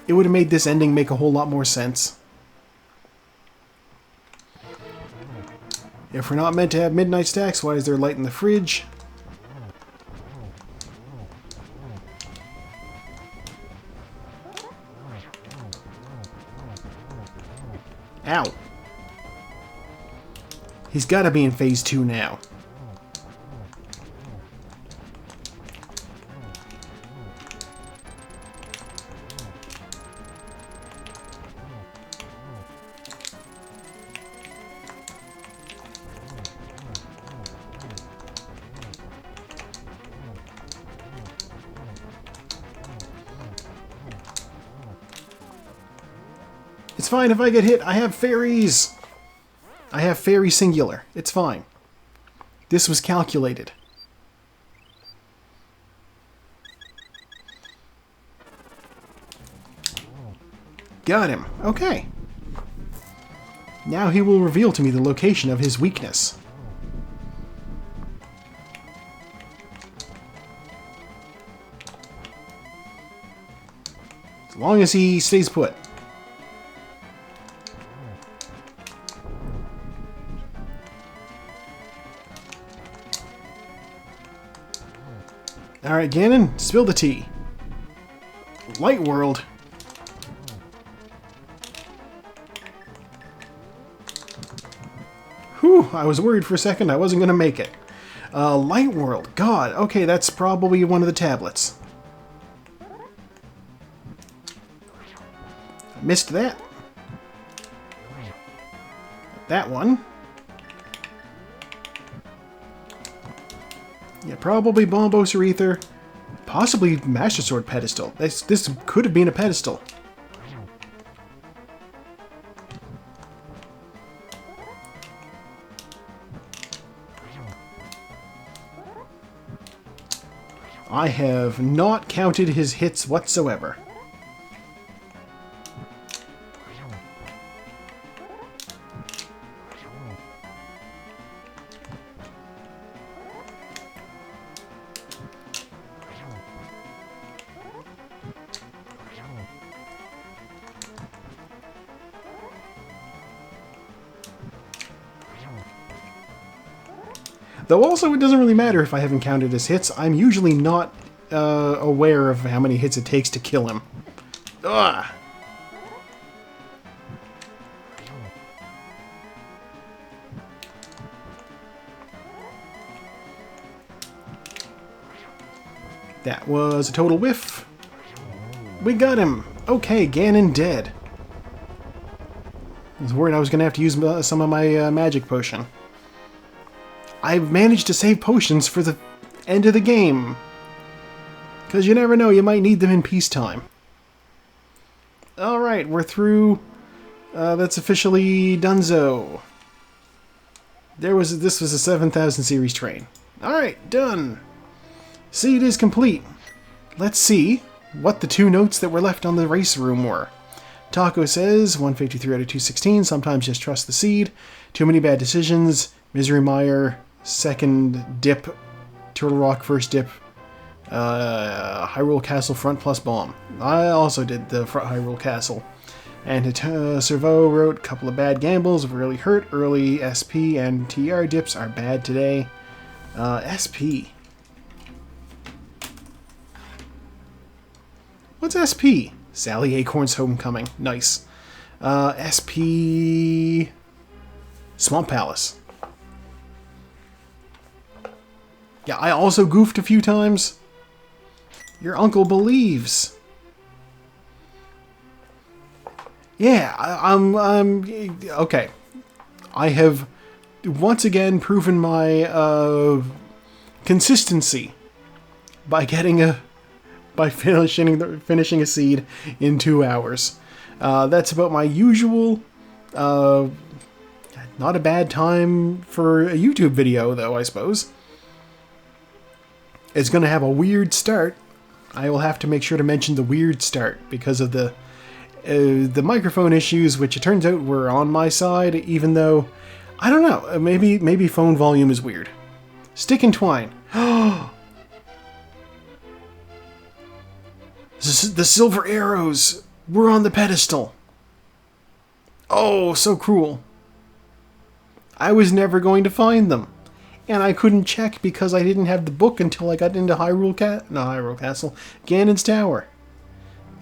It would have made this ending make a whole lot more sense. If we're not meant to have midnight stacks, why is there light in the fridge? Ow. He's got to be in phase 2 now. It's fine if I get hit. I have fairies. I have fairy singular. It's fine. This was calculated. Got him. Okay. Now he will reveal to me the location of his weakness. As long as he stays put. Alright, Ganon, spill the tea. Light World. Whew, I was worried for a second I wasn't going to make it. Light World. God, okay, that's probably one of the tablets. I missed that. That one. Yeah, probably Bombos or Ether. Possibly Master Sword pedestal. This could have been a pedestal. I have not counted his hits whatsoever. Though also, it doesn't really matter if I haven't counted his hits. I'm usually not aware of how many hits it takes to kill him. Ugh! That was a total whiff. We got him! Okay, Ganon dead. I was worried I was going to have to use some of my magic potion. I managed to save potions for the end of the game. Because you never know, you might need them in peacetime. Alright, we're through. That's officially donezo. This was a 7000 series train. Alright, done. Seed is complete. Let's see what the 2 notes that were left on the race room were. Taco says, 153 out of 216, sometimes just trust the seed. Too many bad decisions. Misery Mire, second dip. Turtle Rock, first dip. Hyrule Castle front plus bomb. I also did the front Hyrule Castle. And Servo wrote, couple of bad gambles really hurt. Early SP and TR dips are bad today. SP. What's SP? Sally Acorn's Homecoming. Nice. SP... Swamp Palace. Yeah, I also goofed a few times. Your uncle believes. Yeah, I'm okay. I have once again proven my consistency by finishing a seed in 2 hours. That's about my usual. Not a bad time for a YouTube video, though, I suppose. It's going to have a weird start. I will have to make sure to mention the weird start because of the microphone issues, which it turns out were on my side, even though, I don't know, maybe phone volume is weird. Stick and Twine. The silver arrows were on the pedestal. Oh, so cruel. I was never going to find them. And I couldn't check because I didn't have the book until I got into Hyrule Castle, Ganon's Tower.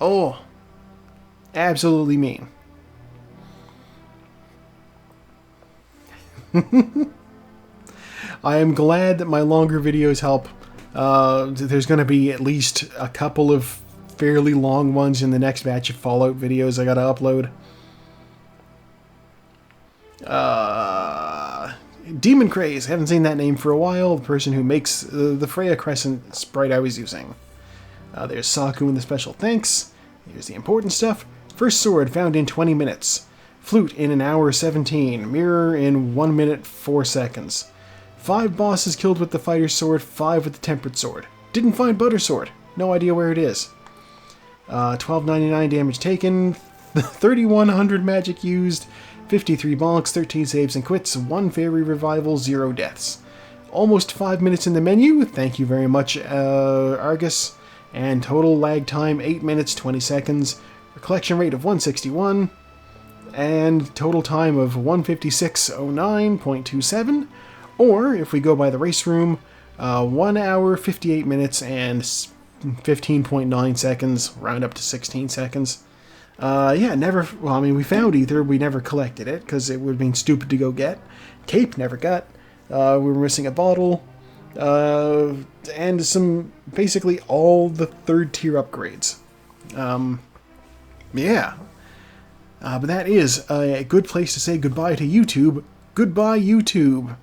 Oh, absolutely mean. I am glad that my longer videos help. There's going to be at least a couple of fairly long ones in the next batch of Fallout videos I gotta upload. Demon Craze. Haven't seen that name for a while. The person who makes the Freya Crescent sprite I was using. There's Saku in the special thanks. Here's the important stuff. First sword found in 20 minutes. Flute in an hour 17. Mirror in 1 minute 4 seconds. 5 bosses killed with the fighter's sword, 5 with the tempered sword. Didn't find butter sword. No idea where it is. 1299 damage taken. 3100 magic used. 53 bonks, 13 saves and quits, 1 fairy revival, 0 deaths. Almost 5 minutes in the menu. Thank you very much, Argus. And total lag time 8 minutes 20 seconds. Collection rate of 161. And total time of 156.09.27. Or, if we go by the race room, 1 hour, 58 minutes, and 15.9 seconds, round up to 16 seconds. Yeah, never, well, I mean, we found Ether, we never collected it, because it would have been stupid to go get. Cape, never got. We were missing a bottle. And some, basically all the 3rd tier upgrades. Yeah. But that is a good place to say goodbye to YouTube. Goodbye, YouTube.